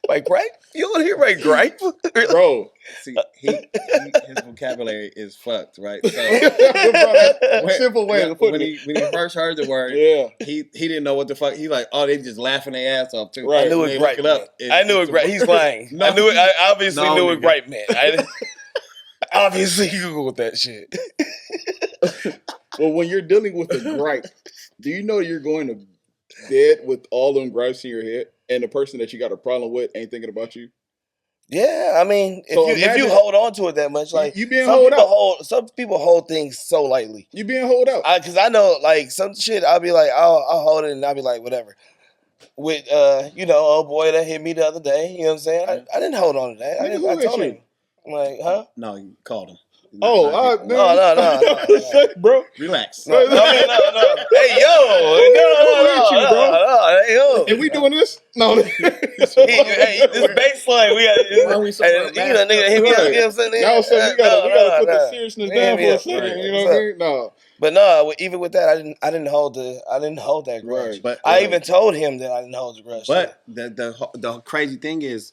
Speaker 3: Like gripe? You want to hear my gripe?
Speaker 1: Bro.
Speaker 2: See, his vocabulary is fucked, right? So,
Speaker 1: simple way to put
Speaker 2: it. When he first heard the word, he didn't know what the fuck. He like, they just laughing their ass off too.
Speaker 3: Right. I knew it gripe. I knew it gripe. He's lying. I knew it. I obviously knew it gripe, man. I obviously Googled that shit.
Speaker 1: Well, when you're dealing with a gripe, do you know you're going to bed with all them gripes in your head, and the person that you got a problem with ain't thinking about you?
Speaker 3: Yeah, I mean, if you hold on to it that much, like
Speaker 1: you being hold out.
Speaker 3: Some people hold things so lightly.
Speaker 1: You being hold out.
Speaker 3: Because I know, like, some shit, I'll be like, I'll hold it, and I'll be like, whatever. With, old boy that hit me the other day, you know what I'm saying? I didn't hold on to that. I told him. I'm like, huh?
Speaker 2: No, you called him.
Speaker 1: No, bro.
Speaker 2: Relax.
Speaker 3: No. Hey, yo.
Speaker 1: And we doing this? No.
Speaker 3: This baseline, we got. Nigga, hit me up. You know what I'm saying?
Speaker 1: Y'all said we gotta put the seriousness down for a second. You know what I mean? No.
Speaker 3: But no, even with that, I didn't hold that grudge.
Speaker 1: Right. But
Speaker 3: I even told him that I didn't hold the grudge.
Speaker 2: But the crazy thing is,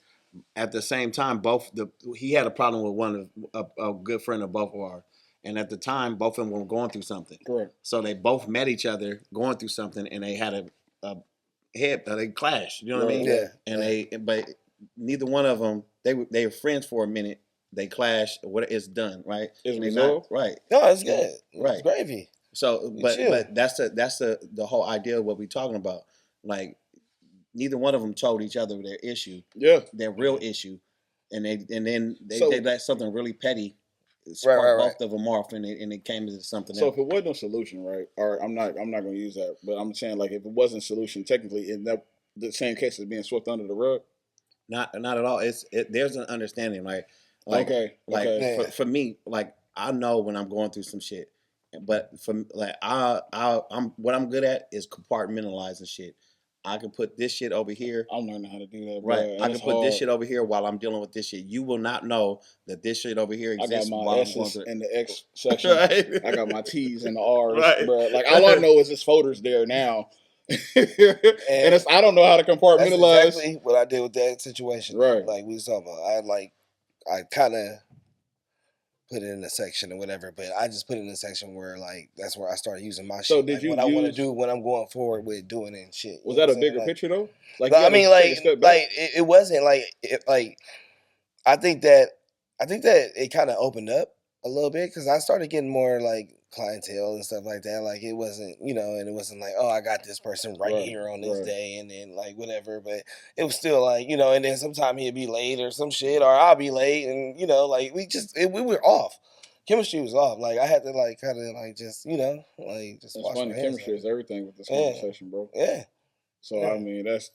Speaker 2: at the same time, he had a problem with a good friend of both of ours, And at the time, both of them were going through something.
Speaker 1: Correct.
Speaker 2: So they both met each other going through something, and they had a hit. They clashed. You know what I mean?
Speaker 3: Yeah.
Speaker 2: And but neither one of them, they were friends for a minute. They clashed. What it's done, right?
Speaker 1: It's resolved,
Speaker 2: right?
Speaker 3: No, it's good.
Speaker 2: Right,
Speaker 3: it's gravy.
Speaker 2: So, but that's the whole idea of what we're talking about. Like, neither one of them told each other their issue, their real issue, and then they let something really petty spark both of them off, and it came into something else.
Speaker 1: So if it wasn't a solution, right? Or I'm not going to use that, but I'm saying like if it wasn't a solution, technically, in that the same case as being swept under the rug.
Speaker 2: Not at all. There's an understanding, right? For me, like I know when I'm going through some shit, but for like I'm what I'm good at is compartmentalizing shit. I can put this shit over here.
Speaker 1: I'm learning how to do that.
Speaker 2: Right. I can put this shit over here while I'm dealing with this shit. You will not know that this shit over here exists.
Speaker 1: I got
Speaker 2: my
Speaker 1: S's in the X section. Right. I got my T's and the R's, bro. Like all I know is this folder's there now. And I don't know how to compartmentalize.
Speaker 3: That's exactly what I did with that situation.
Speaker 1: Right.
Speaker 3: Like we was talking about. I kind of put it in a section or whatever, but I just put it in a section where like that's where I started using my shit.
Speaker 1: So did you
Speaker 3: what I want to do when I'm going forward with doing it and shit.
Speaker 1: Was that a bigger picture though?
Speaker 3: Like I mean, it wasn't like I think that it kind of opened up a little bit because I started getting more like clientele and stuff like that. Like it wasn't, and it wasn't like, oh, I got this person right here on this day and then like whatever. But it was still like, and then sometime he'd be late or some shit, or I'll be late, and like we were off. Chemistry was off. Like I had to like kind of like just like just.
Speaker 1: It's funny. Chemistry is everything with this conversation, bro.
Speaker 3: Yeah.
Speaker 1: So I mean, it's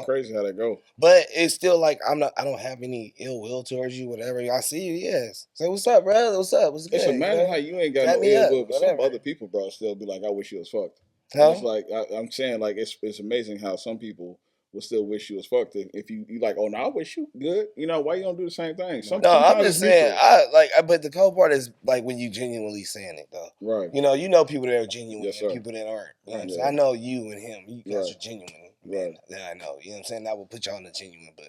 Speaker 1: crazy how that go.
Speaker 3: But it's still like I don't have any ill will towards you. Whatever I see you, yes. Say what's up, bro? What's up? What's good?
Speaker 1: It's amazing how you ain't got no ill will, but some other people, bro, still be like, I wish you was fucked. Huh? It's like I'm saying, like it's amazing how some people will still wish you was fucked. If you like, oh no, I wish you good. Why you don't do the same thing?
Speaker 3: I'm just saying, but the cool part is like when you genuinely saying it though.
Speaker 1: Right.
Speaker 3: You know people that are genuine and people that aren't. You know what I'm saying? I know you and him. You guys are genuine. Right. That I know. You know what I'm saying? That will put y'all in the genuine, but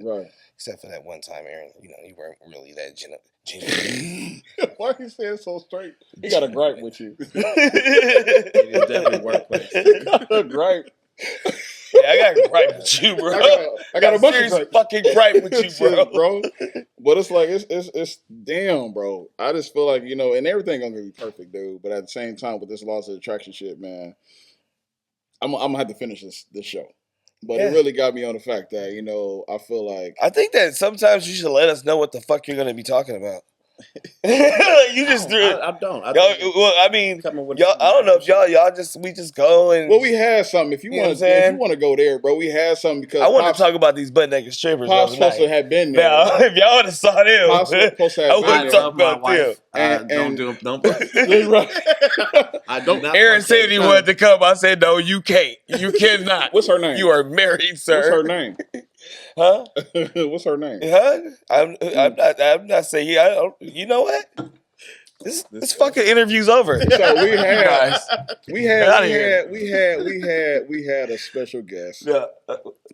Speaker 3: except for that one time, Aaron, you weren't really that genuine.
Speaker 1: Why are you saying so straight? He got a gripe with you.
Speaker 2: It definitely workplace.
Speaker 1: He got a gripe.
Speaker 3: Yeah, I got a gripe with you, bro.
Speaker 1: I got a bunch of gripes.
Speaker 3: Fucking gripe with you,
Speaker 1: bro. But it's like it's damn, bro. I just feel like and everything gonna be perfect, dude. But at the same time, with this laws of attraction shit, man, I'm gonna have to finish this show. But it really got me on the fact that I feel like
Speaker 3: I think that sometimes you should let us know what the fuck you're gonna be talking about. You just threw it.
Speaker 2: I don't.
Speaker 3: Well, I mean, y'all. I don't know if y'all we just go and.
Speaker 1: Well, we had something. If you want to go there, bro, we had something because
Speaker 3: I want to talk about these butt naked strippers.
Speaker 1: Pop's supposed to have been there.
Speaker 3: Now, if y'all would have saw them,
Speaker 1: Pop's supposed to have been there.
Speaker 3: I would talk about them.
Speaker 2: Don't do them. I don't.
Speaker 3: Aaron said he wanted to come. I said no, you can't. You cannot.
Speaker 1: What's her name?
Speaker 3: You are married, sir.
Speaker 1: What's her name?
Speaker 3: Huh?
Speaker 1: What's her name?
Speaker 3: Huh? I'm not saying. I don't. You know what? This fucking interview's over.
Speaker 1: So we had a special guest.
Speaker 3: Yeah.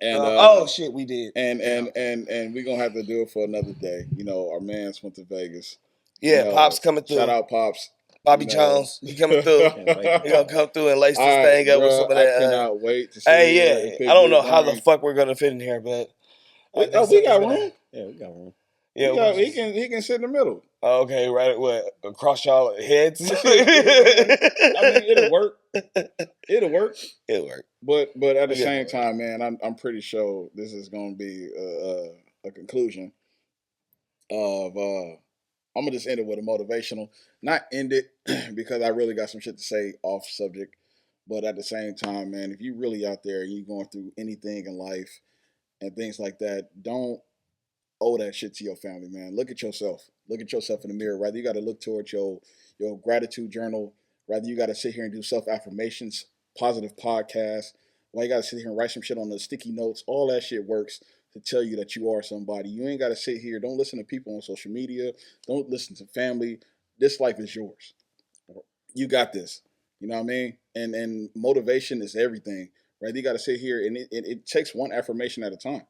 Speaker 1: And
Speaker 3: shit, we did.
Speaker 1: And we're gonna have to do it for another day. Our man's went to Vegas.
Speaker 3: Yeah, Pop's coming through.
Speaker 1: Shout out Pops.
Speaker 3: Bobby Jones, he coming through. He gonna come through and lace this thing up with some of that.
Speaker 1: I cannot wait to see.
Speaker 3: Hey, I don't know how the fuck we're gonna fit in here, but
Speaker 1: we got room.
Speaker 2: Yeah, we got room.
Speaker 1: Yeah, he can sit in the middle.
Speaker 3: Okay, right. What across y'all heads?
Speaker 1: I mean, it'll work. It'll work. But at the same time, man, I'm pretty sure this is gonna be a conclusion of. I'm gonna just end it with a motivational. Not end it because I really got some shit to say off subject. But at the same time, man, if you really out there and you're going through anything in life and things like that, don't owe that shit to your family, man. Look at yourself. Look at yourself in the mirror. Rather you got to look towards your gratitude journal. Rather you got to sit here and do self-affirmations, positive podcasts. Why you got to sit here and write some shit on the sticky notes. All that shit works to tell you that you are somebody. You ain't got to sit here. Don't listen to people on social media. Don't listen to family. This life is yours. You got this. You know what I mean? And motivation is everything, right? You got to sit here and it takes one affirmation at a time.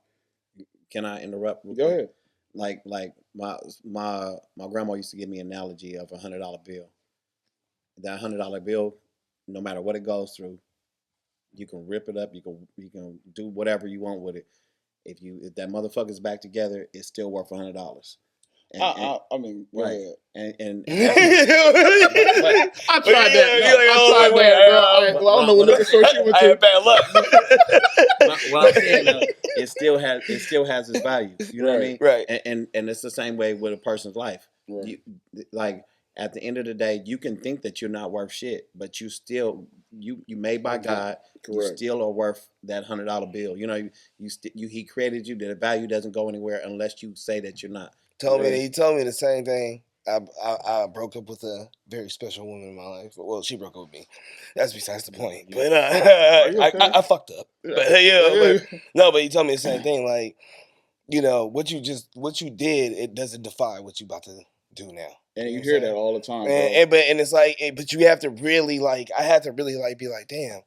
Speaker 2: Can I interrupt?
Speaker 1: Go ahead.
Speaker 2: like my grandma used to give me an analogy of $100 bill. That $100 bill, no matter what it goes through, you can rip it up. You can do whatever you want with it. If that motherfucker's back together, it's still worth $100.
Speaker 1: I mean,
Speaker 2: right. And I
Speaker 1: tried that. I don't know what liquor store she went to.
Speaker 3: I had bad luck.
Speaker 2: What I'm saying, it still has its value. You know what I mean?
Speaker 3: Right.
Speaker 2: And it's the same way with a person's life.
Speaker 1: Right.
Speaker 2: Like at the end of the day, you can think that you're not worth shit, but you still you made by God.
Speaker 1: Correct.
Speaker 2: You still are worth that $100 bill. You know, he created you. That value doesn't go anywhere unless you say that you're not.
Speaker 3: He told me the same thing. I broke up with a very special woman in my life. Well, she broke up with me. That's besides the point. But I fucked up. But but he told me the same thing. Like, you know, what you did, it doesn't define what you about to do now.
Speaker 1: And you hear that all the time.
Speaker 3: And it's like, but you have to really I had to really be like, damn.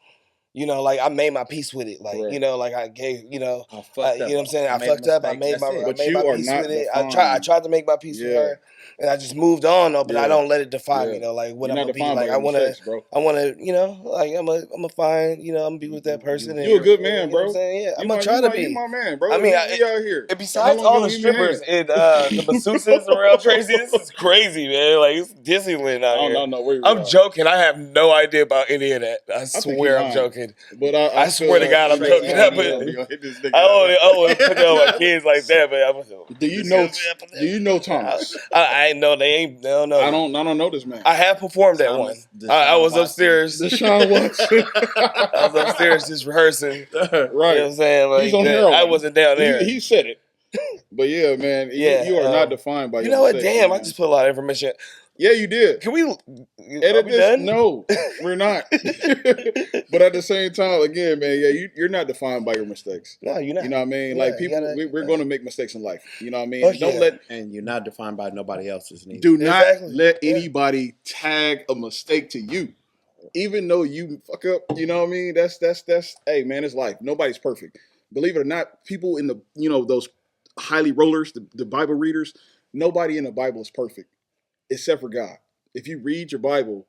Speaker 3: You know, like I made my peace with it. Like,
Speaker 1: correct.
Speaker 3: You know, like I gave, you know,
Speaker 2: I fucked up.
Speaker 3: You know what I'm saying? I fucked up. I made my peace with it. I tried to make my peace with her. And I just moved on though, but I don't let it define me though. Like what I'm gonna be like. I wanna, you know, like I'm gonna find, you know, I'm gonna be with that person.
Speaker 1: You a good man, bro.
Speaker 3: You know what I'm saying? Yeah, I'm gonna try to be.
Speaker 1: You my man, bro.
Speaker 3: I mean,
Speaker 1: out here.
Speaker 3: And besides all the strippers and the masseuses around Tracy, this is crazy, man. Like it's Disneyland out here.
Speaker 1: No,
Speaker 3: I'm joking. I have no idea about any of that. I swear I'm joking.
Speaker 1: But
Speaker 3: I swear to God, I'm joking. I don't want to put that on my kids like that, but
Speaker 1: Do you know Thomas?
Speaker 3: I know they ain't. No.
Speaker 1: I don't know this man.
Speaker 3: I have performed that one. I was upstairs.
Speaker 1: Deshaun Watson.
Speaker 3: I was upstairs just rehearsing.
Speaker 1: Right.
Speaker 3: You know what I'm saying? Like,
Speaker 1: he's on heroin.
Speaker 3: I wasn't down there.
Speaker 1: He said it. But yeah, man. You are not defined by.
Speaker 3: You know what? Damn, I just put a lot of information.
Speaker 1: Yeah, you did.
Speaker 3: Can we
Speaker 1: edit this? Done? No, we're not. But at the same time, again, man, you're not defined by your mistakes.
Speaker 3: No, you're not.
Speaker 1: You know what I mean? Like people, we're going to make mistakes in life. You know what I mean?
Speaker 2: And you're not defined by nobody else's needs.
Speaker 1: Do not let anybody tag a mistake to you, even though you fuck up. You know what I mean? That's. Hey, man, it's life. Nobody's perfect. Believe it or not, people in the those highly rollers, the Bible readers, nobody in the Bible is perfect. Except for God. If you read your Bible,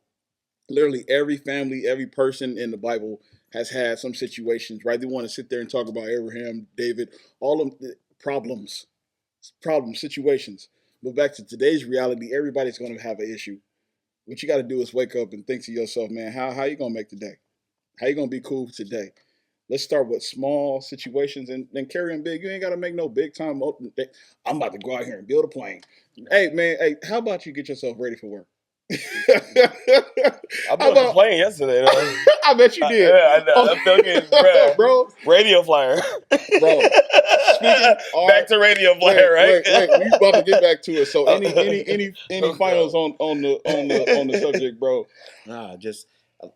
Speaker 1: literally every family, every person in the Bible has had some situations, right? They want to sit there and talk about Abraham, David, all of the problems, situations. But back to today's reality, everybody's going to have an issue. What you got to do is wake up and think to yourself, man, how you going to make today? How you going to be cool today? Let's start with small situations and then carry them big. You ain't got to make no big time. I'm about to go out here and build a plane. Hey, man, how about you get yourself ready for work?
Speaker 3: I built a plane yesterday, though.
Speaker 1: I bet you did.
Speaker 3: Yeah, I know. I'm thinking,
Speaker 1: bro.
Speaker 3: Radio flyer.
Speaker 1: Bro.
Speaker 3: Back to radio flyer, right?
Speaker 1: Wait, we about to get back to it. So any finals on the subject, bro?
Speaker 2: Nah, just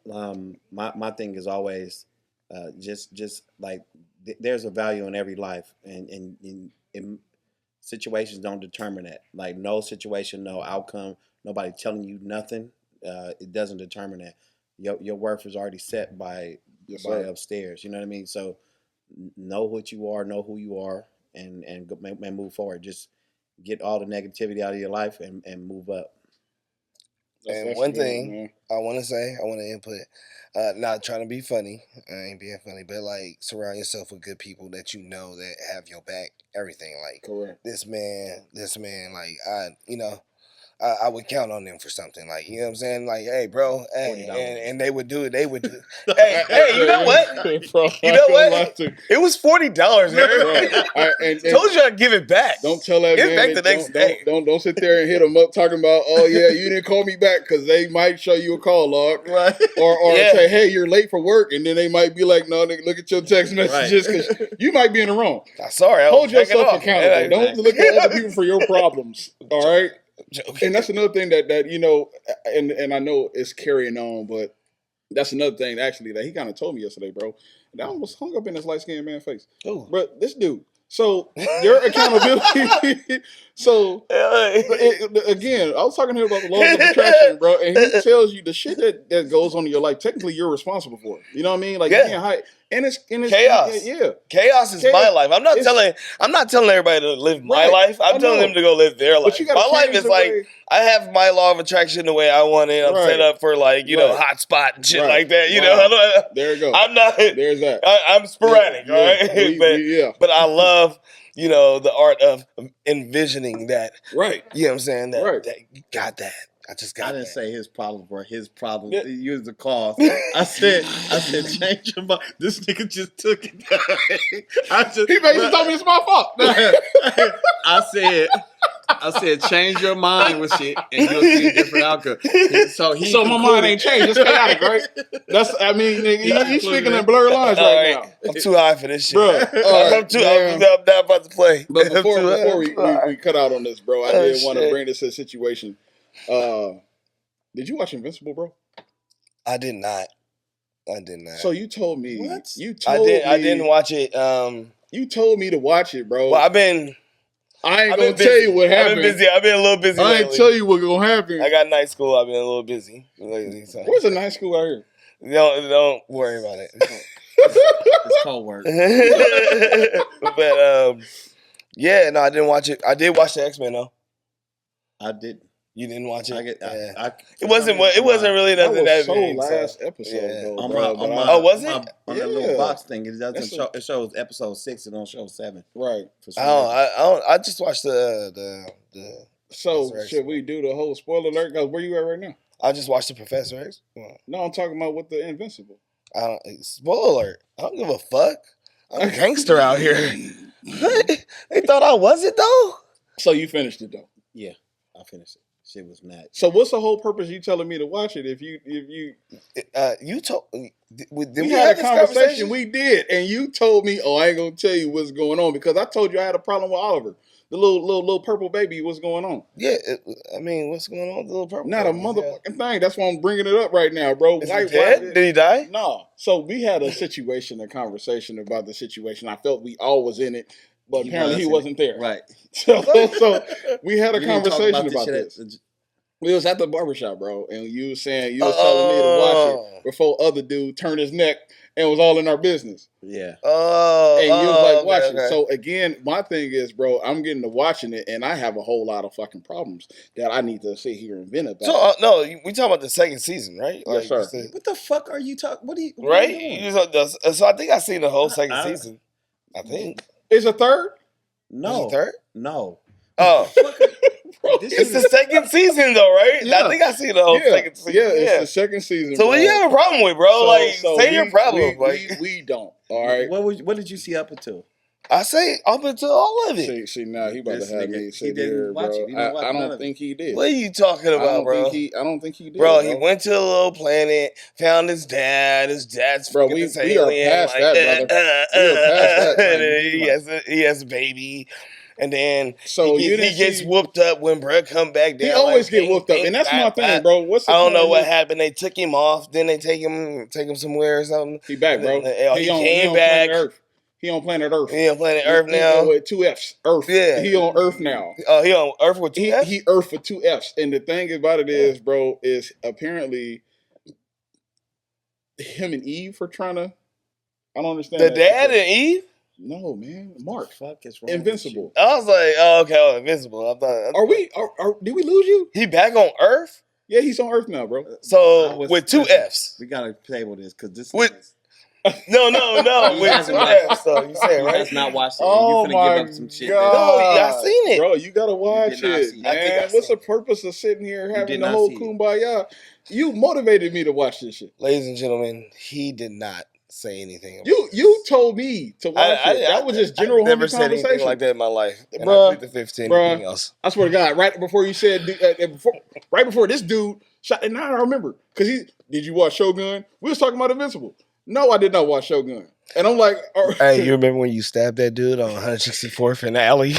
Speaker 2: my thing is always just like there's a value in every life, and situations don't determine that. Like no situation, no outcome, nobody telling you nothing. It doesn't determine that. Your worth is already set by upstairs. You know what I mean? So know what you are, know who you are, and move forward. Just get all the negativity out of your life and move up.
Speaker 3: And one thing I want to input, not trying to be funny, I ain't being funny, but like surround yourself with good people that you know that have your back, everything. Like
Speaker 1: correct.
Speaker 3: This man, like I would count on them for something. Like, you know what I'm saying? Like, hey, bro, hey, and they would do it. Hey, you know what? You know what? It was $40, man. Told you I'd give it back.
Speaker 1: Don't tell that man.
Speaker 3: Back the next day.
Speaker 1: Don't sit there and hit them up talking about, oh yeah, you didn't call me back, because they might show you a call log, right? Or say, hey, you're late for work, and then they might be like, no, nigga, look at your text messages, because you might be in the wrong.
Speaker 3: Sorry,
Speaker 1: hold yourself accountable. Don't look at other people for your problems. All right. And that's another thing that and I know it's carrying on, but that's another thing actually that he kind of told me yesterday, bro. And I almost hung up in this light-skinned man face.
Speaker 3: Ooh.
Speaker 1: But this dude. So your accountability. So again, I was talking to him about the laws of attraction, bro, and he tells you the shit that goes on in your life. Technically, you're responsible for it. You know what I mean? Like you And it's
Speaker 3: chaos.
Speaker 1: Yeah.
Speaker 3: Chaos is my life. I'm not telling everybody to live my life. I'm telling them to go live their life. My life is like I have my law of attraction the way I want it. I'm set up for like, hot spot and shit like that. You know,
Speaker 1: there you go.
Speaker 3: I'm not there's that. I'm sporadic, all right? But I love, the art of envisioning that.
Speaker 1: Right.
Speaker 3: You know what I'm saying? That you got that. I
Speaker 2: didn't say his problems were his problems. Yeah. He was the cause. I said, change your mind. This nigga just took it.
Speaker 1: He basically told me it's my fault.
Speaker 2: I said, change your mind with shit, and you'll see a different outcome. So
Speaker 1: my mind ain't changed. It's chaotic, right? He's speaking in blurred lines right now.
Speaker 3: I'm too high for this shit,
Speaker 1: bro.
Speaker 3: I'm not about to play.
Speaker 1: But before we cut out on this, bro, I did want to bring this to a situation. Did you watch Invincible, bro?
Speaker 3: I did not.
Speaker 1: So you told me.
Speaker 3: What? I didn't watch it.
Speaker 1: You told me to watch it, bro.
Speaker 3: Well,
Speaker 1: I ain't gonna tell you what happened.
Speaker 3: I've been a little busy.
Speaker 1: I ain't tell you what's gonna happen.
Speaker 3: I got night school. I've been a little busy lately. So.
Speaker 1: Where's the night school out here?
Speaker 3: Don't worry about it.
Speaker 2: It's cold work.
Speaker 3: But I didn't watch it. I did watch the X-Men though.
Speaker 2: I did.
Speaker 3: You didn't watch it?
Speaker 2: It
Speaker 3: wasn't really nothing that
Speaker 1: big. Last episode,
Speaker 3: though. Was it?
Speaker 2: On that little box thing, it doesn't show. It shows episode 6. It don't show 7.
Speaker 1: Right.
Speaker 3: I just watched the.
Speaker 1: So should we do the whole spoiler alert? Cause where you at right now?
Speaker 3: I just watched the Professor X.
Speaker 1: No, I'm talking about with the Invincible.
Speaker 3: Spoiler alert. I don't give a fuck. I'm a gangster out here. They thought I wasn't though.
Speaker 1: So you finished it though?
Speaker 2: Yeah, I finished it. Shit was mad.
Speaker 1: So what's the whole purpose of you telling me to watch it? If you
Speaker 3: told
Speaker 1: we had a conversation. We did, and you told me, "Oh, I ain't gonna tell you what's going on," because I told you I had a problem with Oliver, the little purple baby. What's going on?
Speaker 3: Yeah, what's going on with the little purple?
Speaker 1: Not baby? A motherfucking thing. That's why I'm bringing it up right now, bro.
Speaker 3: Is he dead? Did he die?
Speaker 1: No. So we had a conversation about the situation. I felt we all was in it. But apparently he wasn't there.
Speaker 2: Right.
Speaker 1: So we had a conversation about this. We was at the barbershop, bro, and you was telling me to watch it before other dude turned his neck and was all in our business.
Speaker 2: Yeah.
Speaker 1: And you was like, watch it. So again, my thing is, bro, I'm getting to watching it, and I have a whole lot of fucking problems that I need to sit here and vent about.
Speaker 3: So no, we talking about the second season, right?
Speaker 1: Yes, sir.
Speaker 2: What the fuck are you talking? What are you?
Speaker 3: Right. So I think I seen the whole second season. I think.
Speaker 1: Is a third?
Speaker 2: No.
Speaker 3: Is a third?
Speaker 2: No.
Speaker 3: Oh. It's the second season though, right? Yeah. I think I see the whole second season.
Speaker 1: Yeah, it's the second season.
Speaker 3: So what do you have a problem with, bro? Say your problem.
Speaker 1: We don't. All right.
Speaker 2: What did you see up until?
Speaker 3: I say up until all of it.
Speaker 1: See now he about to have me sit here, bro. I don't think he did.
Speaker 3: What are you talking about, bro?
Speaker 1: I don't think he did.
Speaker 3: Bro, he went to a little planet, found his dad. His dad's
Speaker 1: bro. We are past that, brother. We are past that.
Speaker 3: He has a baby. And then
Speaker 1: so
Speaker 3: he gets whooped up when bro come back down.
Speaker 1: He always get whooped up, and that's my thing, bro. I
Speaker 3: don't know what happened. They took him off. Then they take him somewhere or something.
Speaker 1: He back, bro.
Speaker 3: He came back.
Speaker 1: He on planet Earth.
Speaker 3: He on planet Earth now.
Speaker 1: With 2 Fs. Earth.
Speaker 3: Yeah.
Speaker 1: He on Earth now.
Speaker 3: Oh, he on Earth with 2 Fs?
Speaker 1: He Earth with 2 Fs. And the thing about it is, bro, is apparently him and Eve are trying to. I don't understand.
Speaker 3: The dad and Eve?
Speaker 1: No, man. Mark.
Speaker 2: Fuck is wrong
Speaker 1: Invincible.
Speaker 3: I was like, oh, okay, Invincible. I thought.
Speaker 1: Did we lose you?
Speaker 3: He back on Earth?
Speaker 1: Yeah, he's on Earth now, bro.
Speaker 3: So with 2 Fs.
Speaker 2: We gotta table this because this
Speaker 3: No, with 2 Fs. So you saying, right?
Speaker 2: Has not watched it.
Speaker 1: Oh,
Speaker 2: you finna give up some shit.
Speaker 3: No, I seen it.
Speaker 1: Bro, you gotta watch it, man. What's the purpose of sitting here having the whole kumbaya? You motivated me to watch this shit.
Speaker 3: Ladies and gentlemen, he did not say anything about
Speaker 1: you told me to watch it. That was just general
Speaker 3: never said
Speaker 1: conversation.
Speaker 3: Anything like that in my life. And
Speaker 1: bro,
Speaker 3: I plead the 15 anything else.
Speaker 1: I swear to God, right before you said right before this dude shot, and now I remember. Because did you watch Shogun? We was talking about Invincible. No, I did not watch Shogun. And I'm like,
Speaker 3: hey, you remember when you stabbed that dude on 164th and Alley?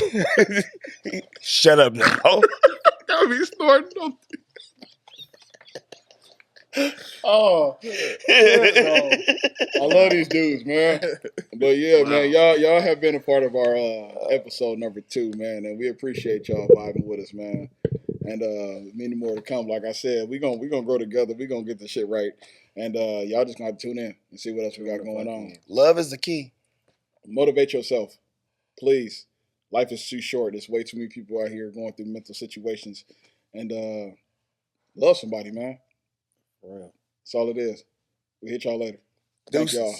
Speaker 3: Shut up now.
Speaker 1: That would be snorting. Oh, I love these dudes, man. But yeah, man, y'all have been a part of our episode number 2, man, and we appreciate y'all vibing with us, man. and many more to come. Like I said, we gonna grow together. We gonna get the shit right, and y'all just gonna have to tune in and see what else we got going on.
Speaker 3: Love is the key.
Speaker 1: Motivate yourself, please. Life is too short. There's way too many people out here going through mental situations, and love somebody, man.
Speaker 2: For real.
Speaker 1: That's all it is. We hit y'all later.
Speaker 3: Thank y'all.